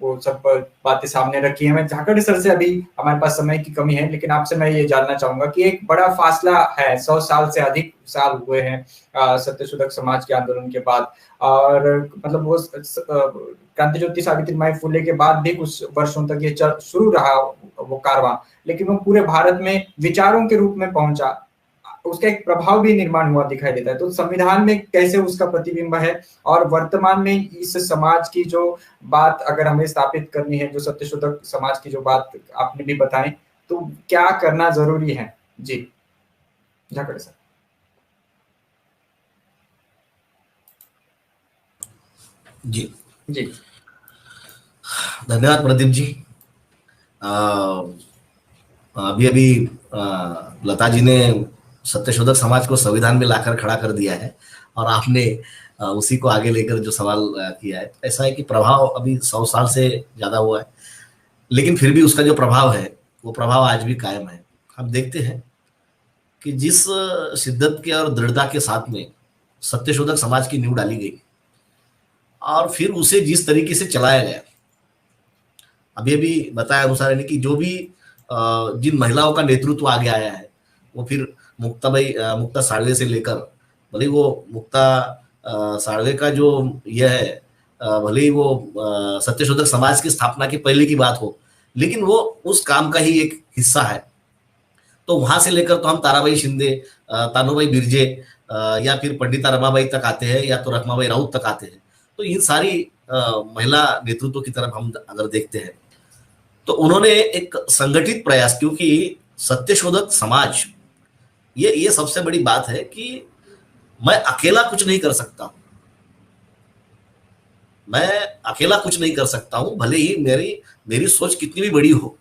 वो सब बातें सामने रखी है। मैं झाकड़ सर से, अभी हमारे पास समय की कमी है, लेकिन आपसे मैं ये जानना चाहूंगा कि एक बड़ा फासला है, 100 साल से अधिक साल हुए हैं सत्यशोधक समाज के आंदोलन के बाद, और मतलब वो क्रांति ज्योति सावित्रीबाई फुले के बाद भी कुछ वर्षों तक ये शुरू रहा वो कारवां, लेकिन वो पूरे भारत में विचारों के रूप में पहुंचा, उसका एक प्रभाव भी निर्माण हुआ दिखाई देता है। तो संविधान में कैसे उसका प्रतिबिंब है, और वर्तमान में इस समाज की जो बात अगर हमें स्थापित करनी है, जो सत्यशोधक समाज की जो बात आपने भी बताई, तो क्या करना जरूरी है? जी झाकड़ सर। जी जी, धन्यवाद प्रदीप जी। अभी लता जी ने सत्यशोधक समाज को संविधान में लाकर खड़ा कर दिया है, और आपने उसी को आगे लेकर जो सवाल किया है, ऐसा है कि प्रभाव अभी 100 साल से ज्यादा हुआ है, लेकिन फिर भी उसका जो प्रभाव है वो प्रभाव आज भी कायम है। हम देखते हैं कि जिस शिद्दत के और दृढ़ता के साथ में सत्यशोधक समाज की नींव डाली गई, और फिर उसे जिस तरीके से चलाया गया, अभी बताया अनुसार है कि जो भी जिन महिलाओं का नेतृत्व आगे आया है, वो फिर मुक्ता साळवे से लेकर, भले वो मुक्ता साळवे का जो यह है, भले ही वो सत्यशोधक समाज की स्थापना के पहले की बात हो, लेकिन वो उस काम का ही एक हिस्सा है। तो वहां से लेकर तो हम ताराबाई शिंदे, तानूबाई बिर्जे या फिर पंडिता रमाबाई तक आते हैं, या तो रखमाबाई राउत तक आते हैं। तो इन सारी महिला नेतृत्व की तरफ हम अगर देखते हैं, तो उन्होंने एक संगठित प्रयास, क्योंकि सत्यशोधक समाज, ये सबसे बड़ी बात है कि मैं अकेला कुछ नहीं कर सकता हूं, मैं अकेला कुछ नहीं कर सकता हूं, भले ही मेरी सोच कितनी भी बड़ी हो,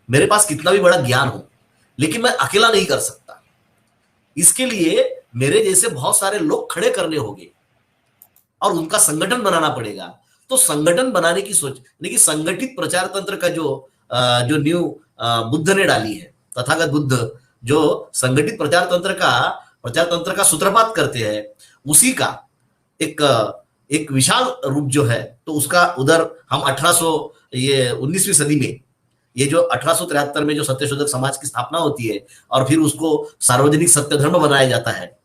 मेरे पास कितना भी बड़ा ज्ञान हो, लेकिन मैं अकेला नहीं कर सकता। इसके लिए मेरे जैसे बहुत सारे लोग खड़े करने होंगे और उनका संगठन बनाना पड़ेगा। तो संगठन बनाने की सोच, यानी कि संगठित प्रचार तंत्र का जो नींव बुद्ध ने डाली है, तथागत बुद्ध जो संगठित प्रचार तंत्र का सूत्रपात करते हैं, उसी का एक विशाल रूप जो है, तो उसका उधर हम 19वीं सदी में ये जो 1873 में जो सत्यशोधक समाज की स्थापना होती है और फिर उसको सार्वजनिक सत्य धर्म बनाया जाता है,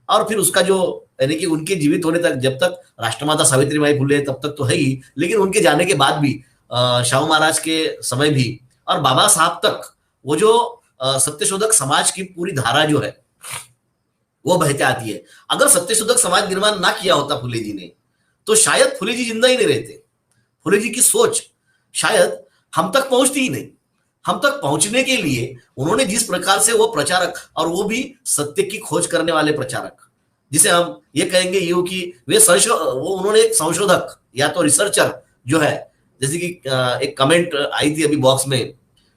और फिर उसका जो यानी कि उनके जीवित होने तक, जब तक राष्ट्रमाता सावित्रीबाई फुले तब तक तो है ही, लेकिन उनके जाने के बाद भी शाहू महाराज के समय भी और बाबा साहब तक वो जो सत्यशोधक समाज की पूरी धारा जो है वो बहते आती है। अगर सत्यशोधक समाज निर्माण ना किया होता फुले जी ने, तो शायद फुले जी जिंदा ही नहीं रहते। फुले जी की सोच शायद हम तक पहुंचती ही नहीं। हम तक पहुंचने के लिए उन्होंने जिस प्रकार से वो प्रचारक, और वो भी सत्य की खोज करने वाले प्रचारक, जिसे हम ये कहेंगे यूं कि वो उन्होंने एक संशोधक या तो रिसर्चर जो है, जैसे कि एक कमेंट आई थी अभी बॉक्स में,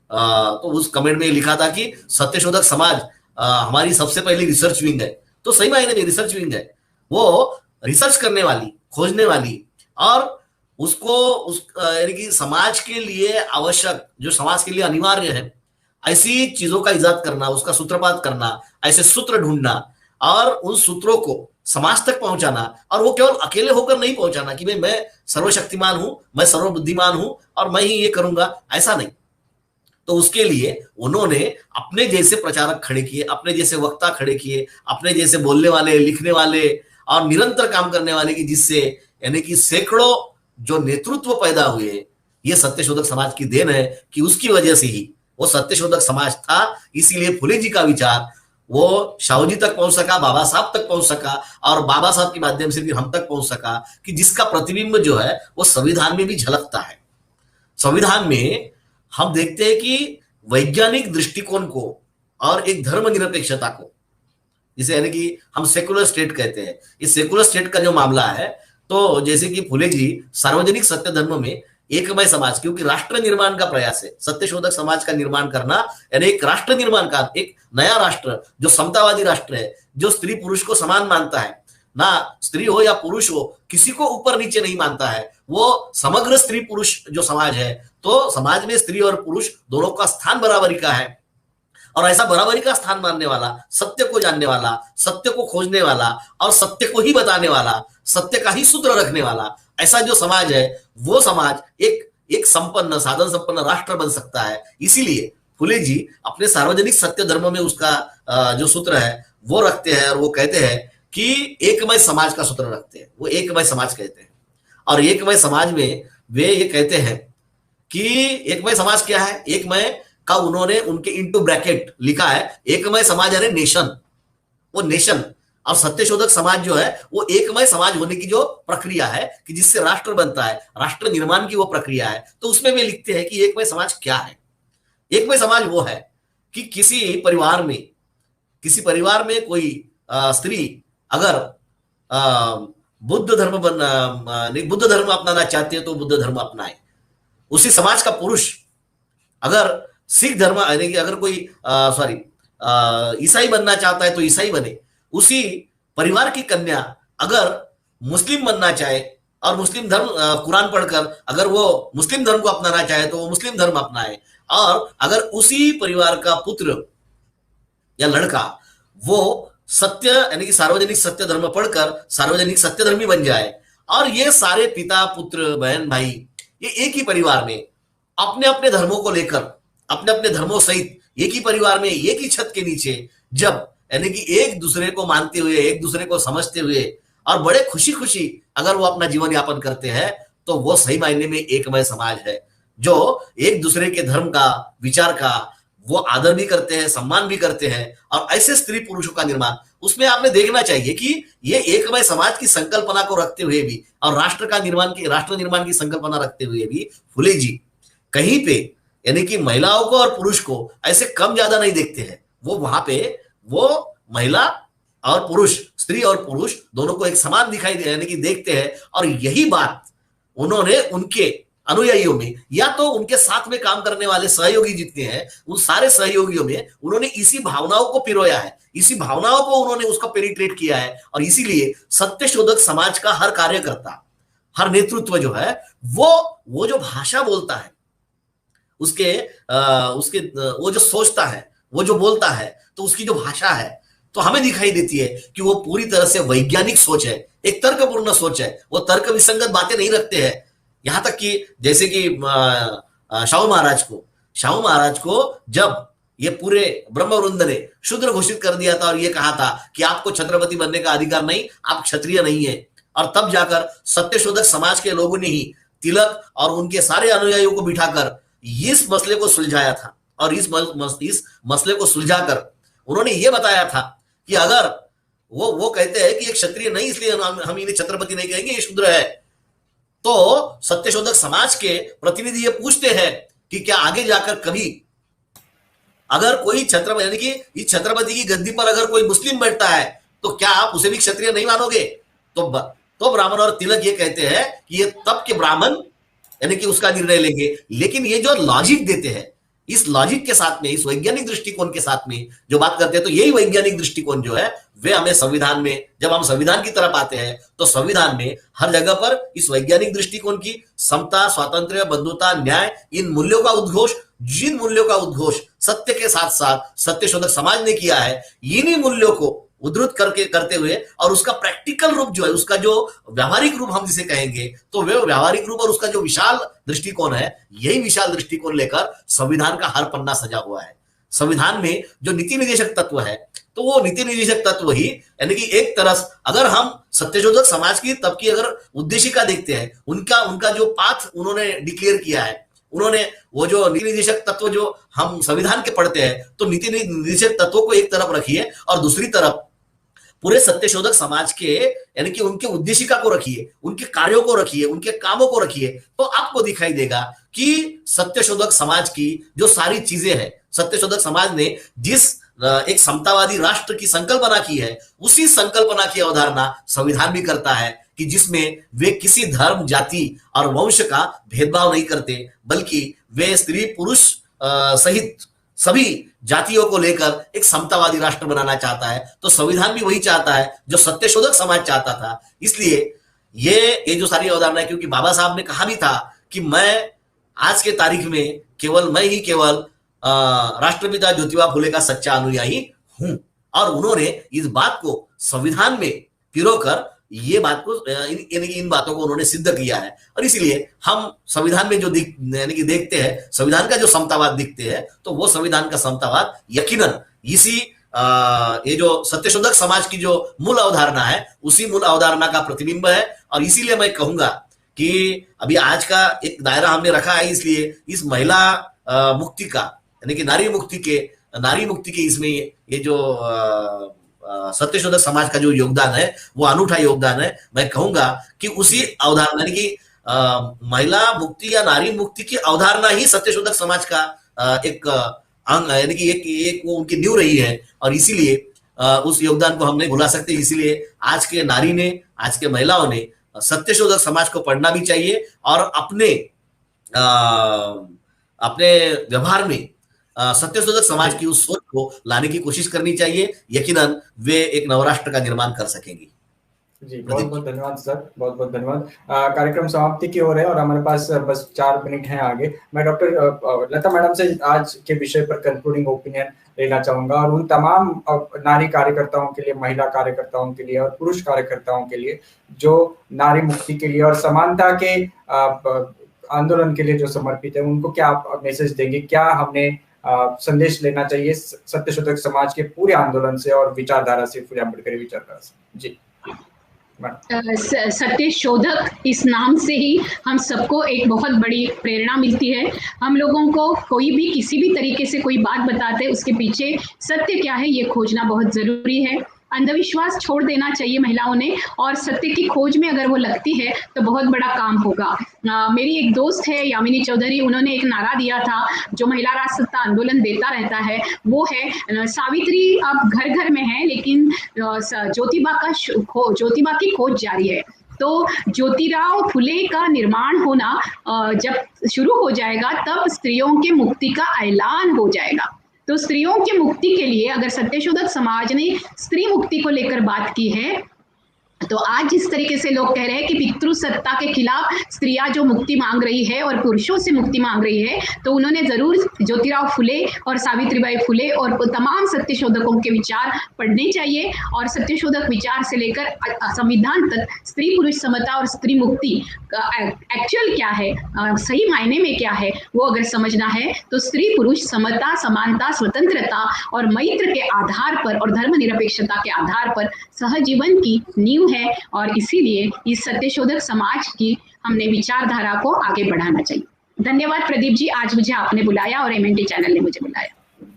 तो उस कमेंट में लिखा था कि सत्यशोधक समाज हमारी सबसे पहली रिसर्च विंग है। तो सही मायने में रिसर्च विंग है, वो रिसर्च करने वाली, खोजने वाली, और उसको यानी कि समाज के लिए आवश्यक, जो समाज के लिए अनिवार्य है, ऐसी चीजों का इजाद करना, उसका सूत्रपात करना, ऐसे सूत्र ढूंढना और उन सूत्रों को समाज तक पहुंचाना, और वो केवल अकेले होकर नहीं पहुंचाना कि भाई मैं सर्वशक्तिमान हूं, मैं सर्वबुद्धिमान हूं और मैं ही ये करूंगा, ऐसा नहीं। तो उसके लिए उन्होंने अपने जैसे प्रचारक खड़े किए, अपने जैसे वक्ता खड़े किए, अपने जैसे बोलने वाले, लिखने वाले और निरंतर काम करने वाले, की जिससे यानी कि सैकड़ों जो नेतृत्व पैदा हुए, ये सत्यशोधक समाज की देन है कि उसकी वजह से ही वो सत्यशोधक समाज था। इसीलिए फुले जी का विचार वो शाहू जी तक पहुंच सका, बाबा साहब तक पहुंच सका, और बाबा साहब के माध्यम से फिर हम तक पहुंच सका, कि जिसका प्रतिबिंब जो है वो संविधान में भी झलकता है। संविधान में हम देखते हैं कि वैज्ञानिक दृष्टिकोण को और एक धर्मनिरपेक्षता को, जिसे यानी कि हम सेकुलर स्टेट कहते हैं, इस सेकुलर स्टेट का जो मामला है, तो जैसे कि फुले जी सार्वजनिक सत्य धर्म में एकमय समाज, क्योंकि राष्ट्र निर्माण का प्रयास है, सत्यशोधक समाज का निर्माण करना, यानी एक राष्ट्र निर्माण का, एक नया राष्ट्र जो समतावादी राष्ट्र है, जो स्त्री पुरुष को समान मानता है, ना स्त्री हो या पुरुष हो, किसी को ऊपर नीचे नहीं मानता है, वो समग्र स्त्री पुरुष जो समाज है, तो समाज में स्त्री और पुरुष दोनों का स्थान बराबरी का है। और ऐसा बराबरी का स्थान मानने वाला, सत्य को जानने वाला, सत्य को खोजने वाला और सत्य को ही बताने वाला, सत्य का ही सूत्र रखने वाला, ऐसा जो समाज है, वो समाज एक संपन्न, साधन संपन्न राष्ट्र बन सकता है। इसीलिए फुले जी अपने सार्वजनिक सत्य धर्म में उसका जो सूत्र है वो रखते हैं, और वो कहते हैं कि एकमय समाज का सूत्र रखते हैं, वो एकमय समाज कहते हैं। और एकमय समाज में वे ये कहते हैं कि एकमय समाज क्या है, एकमय का उन्होंने उनके इनटू ब्रैकेट लिखा है, एकमय समाज यानी नेशन, वो नेशन। और सत्यशोधक समाज जो है वो एकमय समाज होने की जो प्रक्रिया है कि जिससे राष्ट्र बनता है, राष्ट्र निर्माण की वो प्रक्रिया है। तो उसमें वे लिखते हैं कि एकमय समाज क्या है। एकमय समाज वो है कि किसी परिवार में कोई स्त्री अगर बुद्ध धर्म अपनाना चाहती है तो बुद्ध धर्म अपनाए। उसी समाज का पुरुष अगर सिख धर्म, यानी कि अगर कोई ईसाई बनना चाहता है तो ईसाई बने। उसी परिवार की कन्या अगर मुस्लिम बनना चाहे और मुस्लिम धर्म कुरान पढ़कर अगर वो मुस्लिम धर्म को अपनाना चाहे तो वो मुस्लिम धर्म अपनाए। और अगर उसी परिवार का पुत्र या लड़का वो सत्य यानी कि सार्वजनिक सत्य धर्म पढ़कर सार्वजनिक सत्यधर्मी बन जाए, और ये सारे पिता पुत्र बहन भाई ये एक ही परिवार में अपने अपने धर्मों को लेकर, अपने अपने धर्मों सहित एक ही परिवार में, एक ही छत के नीचे, जब यानी कि एक दूसरे को मानते हुए, एक दूसरे को समझते हुए और बड़े खुशी खुशी अगर वो अपना जीवन यापन करते हैं, तो वो सही मायने में एकमय समाज है, जो एक दूसरे के धर्म का, विचार का वो आदर भी करते हैं, सम्मान भी करते हैं। और ऐसे स्त्री पुरुषों का निर्माण, उसमें आपने देखना चाहिए कि ये एकमय समाज की संकल्पना को रखते हुए भी और राष्ट्र निर्माण की संकल्पना रखते हुए भी फुले जी कहीं पे यानी कि महिलाओं को और पुरुष को ऐसे कम ज्यादा नहीं देखते हैं। वो वहां पे वो महिला और पुरुष, स्त्री और पुरुष दोनों को एक समान दिखाई यानी कि देखते हैं। और यही बात उन्होंने उनके अनुयायियों में या तो उनके साथ में काम करने वाले सहयोगी जितने हैं उन सारे सहयोगियों में उन्होंने इसी भावनाओं को पिरोया है, इसी भावनाओं को उन्होंने उसका पेनिट्रेट किया है। और इसीलिए सत्यशोधक समाज का हर कार्यकर्ता, हर नेतृत्व जो है वो जो भाषा बोलता है, उसके वो जो सोचता है, वो जो बोलता है तो उसकी जो भाषा है तो हमें दिखाई देती है कि वो पूरी तरह से वैज्ञानिक सोच है, एक तर्कपूर्ण सोच है, वो तर्क विसंगत बातें नहीं रखते हैं। यहां तक कि जैसे कि शाहू महाराज को जब ये पूरे ब्रह्मवृंद ने शूद्र घोषित कर दिया था और ये कहा था कि आपको छत्रपति बनने का अधिकार नहीं, आप क्षत्रिय नहीं है, और तब जाकर सत्यशोधक समाज के लोगों ने ही तिलक और उनके सारे अनुयायियों को बिठाकर इस मसले को सुलझाया था। और इस मसले को सुलझाकर उन्होंने ये बताया था कि अगर वो कहते हैं कि ये क्षत्रिय नहीं इसलिए हम इन्हें छत्रपति नहीं कहेंगे, ये शूद्र है, तो सत्यशोधक समाज के प्रतिनिधि ये पूछते हैं कि क्या आगे जाकर कभी अगर कोई छत्रपति यानी कि इस छत्रपति की गद्दी पर अगर कोई मुस्लिम बैठता है तो क्या आप उसे भी क्षत्रिय नहीं मानोगे? तो ब्राह्मण और तिलक ये कहते हैं कि ये तब के ब्राह्मण यानी कि उसका निर्णय लेंगे। लेकिन ये जो लॉजिक देते हैं, इस लॉजिक के साथ में, इस वैज्ञानिक दृष्टिकोण के साथ में जो बात करते हैं, तो यही वैज्ञानिक दृष्टिकोण जो है वे हमें संविधान में, जब हम संविधान की तरफ आते हैं तो संविधान में हर जगह पर इस वैज्ञानिक दृष्टिकोण की समता, स्वातंत्र्य, बंधुता, न्याय, इन मूल्यों का उद्घोष, जिन मूल्यों का उद्घोष सत्य के साथ साथ सत्यशोधक समाज ने किया है, इन्हीं मूल्यों को उद्धृत करते हुए और उसका प्रैक्टिकल रूप जो है, उसका जो व्यावहारिक रूप हम जिसे कहेंगे, तो वे व्यावहारिक रूप और उसका जो विशाल दृष्टिकोण है, यही विशाल दृष्टिकोण लेकर संविधान का हर पन्ना सजा हुआ है। संविधान में जो नीति निर्देशक तत्व है, तो वो नीति निर्देशक तत्व ही यानी कि एक तरफ अगर हम सत्यशोधक समाज की तब की अगर उद्देशिका देखते हैं, उनका जो पाथ उन्होंने डिक्लेयर किया है, उन्होंने वो जो नीति निर्देशक तत्व जो हम संविधान के पढ़ते हैं, तो नीति निर्देशक तत्वों को एक तरफ रखिए और दूसरी तरफ पूरे सत्यशोधक समाज के यानी कि उनके उद्देशिका को रखिए, उनके कार्यों को रखिए, उनके कामों को रखिए, तो आपको दिखाई देगा कि सत्यशोधक समाज की जो सारी चीजें हैं, सत्यशोधक समाज ने जिस एक समतावादी राष्ट्र की संकल्पना की है, उसी संकल्पना की अवधारणा संविधान भी करता है कि जिसमें वे किसी धर्म, जाति और वंश का भेदभाव नहीं करते, बल्कि वे स्त्री पुरुष सहित सभी जातियों को लेकर एक समतावादी राष्ट्र बनाना चाहता है। तो संविधान भी वही चाहता है जो सत्यशोधक समाज चाहता था। इसलिए ये जो सारी अवधारणा है, क्योंकि बाबा साहब ने कहा भी था कि मैं आज के तारीख में केवल राष्ट्रपिता ज्योतिबा फुले का सच्चा अनुयायी हूं, और उन्होंने इस बात को संविधान में पिरोकर ये बात को इन बातों को उन्होंने सिद्ध किया है। और इसीलिए हम संविधान में जो यानी कि देखते हैं, संविधान का जो समतावाद दिखते हैं, तो वो संविधान का समतावाद यकीनन इसी ये जो सत्यशोधक समाज की जो मूल अवधारणा है, उसी मूल अवधारणा का प्रतिबिंब है। और इसीलिए मैं कहूंगा कि अभी आज का एक दायरा हमने रखा है, इसलिए इस महिला मुक्ति का यानी कि नारी मुक्ति के इसमें ये जो सत्यशोधक समाज का जो योगदान है, वो अनूठा योगदान है। मैं कहूंगा कि उसी अवधारणा यानी कि महिला मुक्ति या नारी मुक्ति की अवधारणा ही सत्यशोधक समाज का एक अंग यानी कि एक वो उनकी नींव रही है, और इसीलिए उस योगदान को हम नहीं भुला सकते। इसीलिए आज के महिलाओं ने सत्यशोधक समाज को पढ़ना भी चाहिए और अपने व्यवहार में सत्यशोधक समाज की उस सोच को लाने की कोशिश करनी चाहिए। यकीनन वे एक नवराष्ट्र का निर्माण कर सकेंगी। जी, बहुत बहुत धन्यवाद सर, बहुत बहुत धन्यवाद। कार्यक्रम समाप्ति की ओर है और हमारे पास बस 4 मिनट हैं आगे। मैं डॉक्टर लता मैडम से आज के विषय पर कंक्लूडिंग ओपिनियन लेना चाहूंगा, और उन तमाम नारी कार्यकर्ताओं के लिए, महिला कार्यकर्ताओं के लिए और पुरुष कार्यकर्ताओं के लिए जो नारी मुक्ति के लिए और समानता के आंदोलन के लिए जो समर्पित है, उनको क्या आप मैसेज देंगे? क्या हमने संदेश लेना चाहिए सत्यशोधक समाज के पूरे आंदोलन से और विचारधारा से, फुले अम्बेडकरी विचारधारा से? जी, सत्यशोधक इस नाम से ही हम सबको एक बहुत बड़ी प्रेरणा मिलती है। हम लोगों को कोई भी किसी भी तरीके से कोई बात बताते, उसके पीछे सत्य क्या है ये खोजना बहुत जरूरी है। अंधविश्वास छोड़ देना चाहिए महिलाओं ने, और सत्य की खोज में अगर वो लगती है तो बहुत बड़ा काम होगा। मेरी एक दोस्त है यामिनी चौधरी, उन्होंने एक नारा दिया था जो महिला राष्ट्रसत्ता आंदोलन देता रहता है, वो है सावित्री अब घर घर में है लेकिन ज्योतिबा की खोज जारी है। तो ज्योतिराव फुले का निर्माण होना जब शुरू हो जाएगा तब स्त्रियों के मुक्ति का ऐलान हो जाएगा। तो स्त्रियों की मुक्ति के लिए अगर सत्यशोधक समाज ने स्त्री मुक्ति को लेकर बात की है तो आज जिस तरीके से लोग कह रहे हैं कि पितृ सत्ता के खिलाफ स्त्रियां जो मुक्ति मांग रही है और पुरुषों से मुक्ति मांग रही है, तो उन्होंने जरूर ज्योतिराव फुले और सावित्रीबाई फुले और तमाम सत्यशोधकों के विचार पढ़ने चाहिए। और सत्यशोधक विचार से लेकर संविधान तक स्त्री पुरुष समता और स्त्री मुक्ति एक्चुअल क्या है, सही मायने में क्या है, वो अगर समझना है तो स्त्री पुरुष समता, समानता, स्वतंत्रता और मैत्र के आधार पर और धर्मनिरपेक्षता के आधार पर सहजीवन की नींव है। और इसीलिए इस सत्यशोधक समाज की हमने विचारधारा को आगे बढ़ाना चाहिए। धन्यवाद प्रदीप जी, आज मुझे आपने बुलाया और MNT चैनल ने मुझे बुलाया।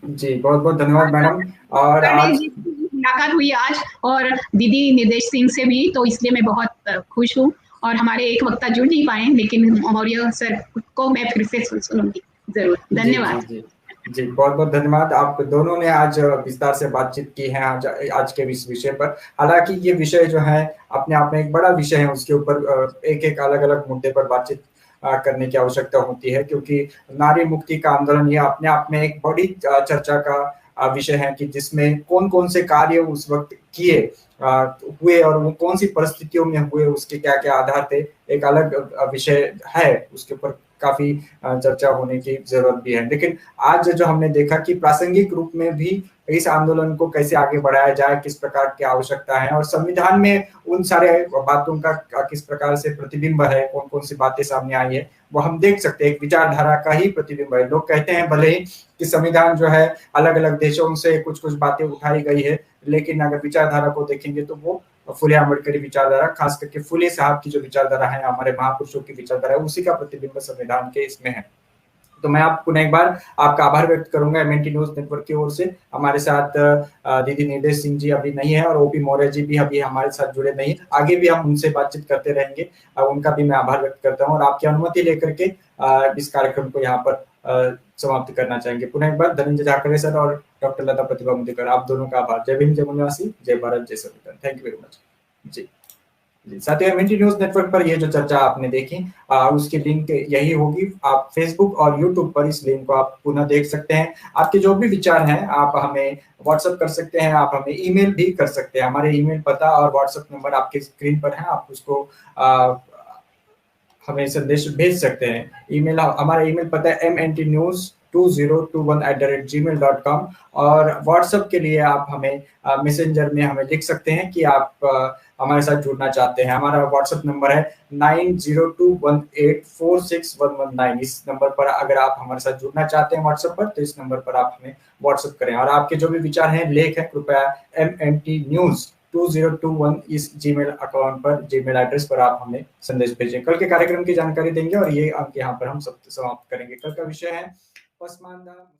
जी बहुत बहुत धन्यवाद मैडम। और आज मुलाकात हुई आज और दीदी निर्देश सिंह से भी, तो इसलिए मैं बहुत खुश हूँ। और हमारे एक वक्ता जुड़ नहीं पाए, लेकिन मौर्य सर को मैं फिर से सुनूंगी जरूर। धन्यवाद। जी बहुत बहुत धन्यवाद। आप दोनों ने आज विस्तार से बातचीत की है आज के इस विषय पर। हालांकि ये विषय जो है अपने आप में एक बड़ा विषय है, उसके ऊपर एक एक अलग अलग मुद्दे पर बातचीत करने की आवश्यकता होती है, क्योंकि नारी मुक्ति का आंदोलन ये अपने आप में एक बड़ी चर्चा का विषय है कि जिसमें कौन कौन से कार्य उस वक्त किए हुए और वो कौन सी परिस्थितियों में हुए, उसके क्या क्या आधार थे, एक अलग विषय है, उसके ऊपर काफी चर्चा होने की जरूरत भी है। लेकिन आज जो हमने देखा कि प्रासंगिक रूप में भी इस आंदोलन को कैसे आगे बढ़ाया जाए, किस प्रकार की आवश्यकता है और संविधान में उन सारे बातों का किस प्रकार से प्रतिबिंब है, कौन कौन सी बातें सामने आई है, वो हम देख सकते हैं। एक विचारधारा का ही प्रतिबिंब है। लोग कहते हैं भले ही कि संविधान जो है अलग अलग देशों से कुछ कुछ बातें उठाई गई है, लेकिन अगर विचारधारा को देखेंगे तो वो फुले अम्बेडकरी विचारधारा, खास करके फुले साहब की जो विचारधारा है, हमारे महापुरुषों की विचारधारा है, उसी का प्रतिबिंब संविधान के इसमें है। तो मैं आपको एक बार आपका आभार व्यक्त करूंगा MNT न्यूज नेटवर्क की ओर से। हमारे साथ दीदी निर्देश सिंह जी अभी नहीं है और OP मौर्य जी भी अभी हमारे साथ जुड़े नहीं, आगे भी हम उनसे बातचीत करते रहेंगे, उनका भी मैं आभार व्यक्त करता हूँ और आपकी अनुमति लेकर के इस कार्यक्रम को यहाँ पर समाप्त करना चाहेंगे। पुनः एक बार धनंजय झाकरे सर और डॉक्टर लता प्रतिभा मुंडेकर, आप दोनों का आभार। जय भीम, जय वनवासी, जय भारत, जय संविधान। Thank you very much. जी साथियों, MNT न्यूज नेटवर्क पर ये जो चर्चा आपने देखी उसकी लिंक यही होगी। आप फेसबुक और यूट्यूब पर इस लिंक को आप पुनः देख सकते हैं। आपके जो भी विचार हैं आप हमें व्हाट्सएप कर सकते हैं, आप हमें ईमेल भी कर सकते हैं। हमारे ईमेल पता और व्हाट्सएप नंबर आपके स्क्रीन पर है, आप उसको हमें संदेश भेज सकते हैं। ईमेल, हमारा ईमेल पता है mntnews2021@gmail.com और व्हाट्सएप के लिए आप हमें मैसेंजर में हमें लिख सकते हैं कि आप हमारे साथ जुड़ना चाहते हैं। हमारा व्हाट्सएप नंबर है 9021846119। इस नंबर पर अगर आप हमारे साथ जुड़ना चाहते हैं व्हाट्सएप पर, तो इस नंबर पर आप हमें व्हाट्सएप करें। और आपके जो भी विचार हैं, लेख है, कृपया MNTnews2021 इस जीमेल अकाउंट पर, जीमेल एड्रेस पर आप हमें संदेश भेजें। कल के कार्यक्रम की जानकारी देंगे और ये अंक यहाँ पर हम सब समाप्त करेंगे। कल का विषय है पसमानदा।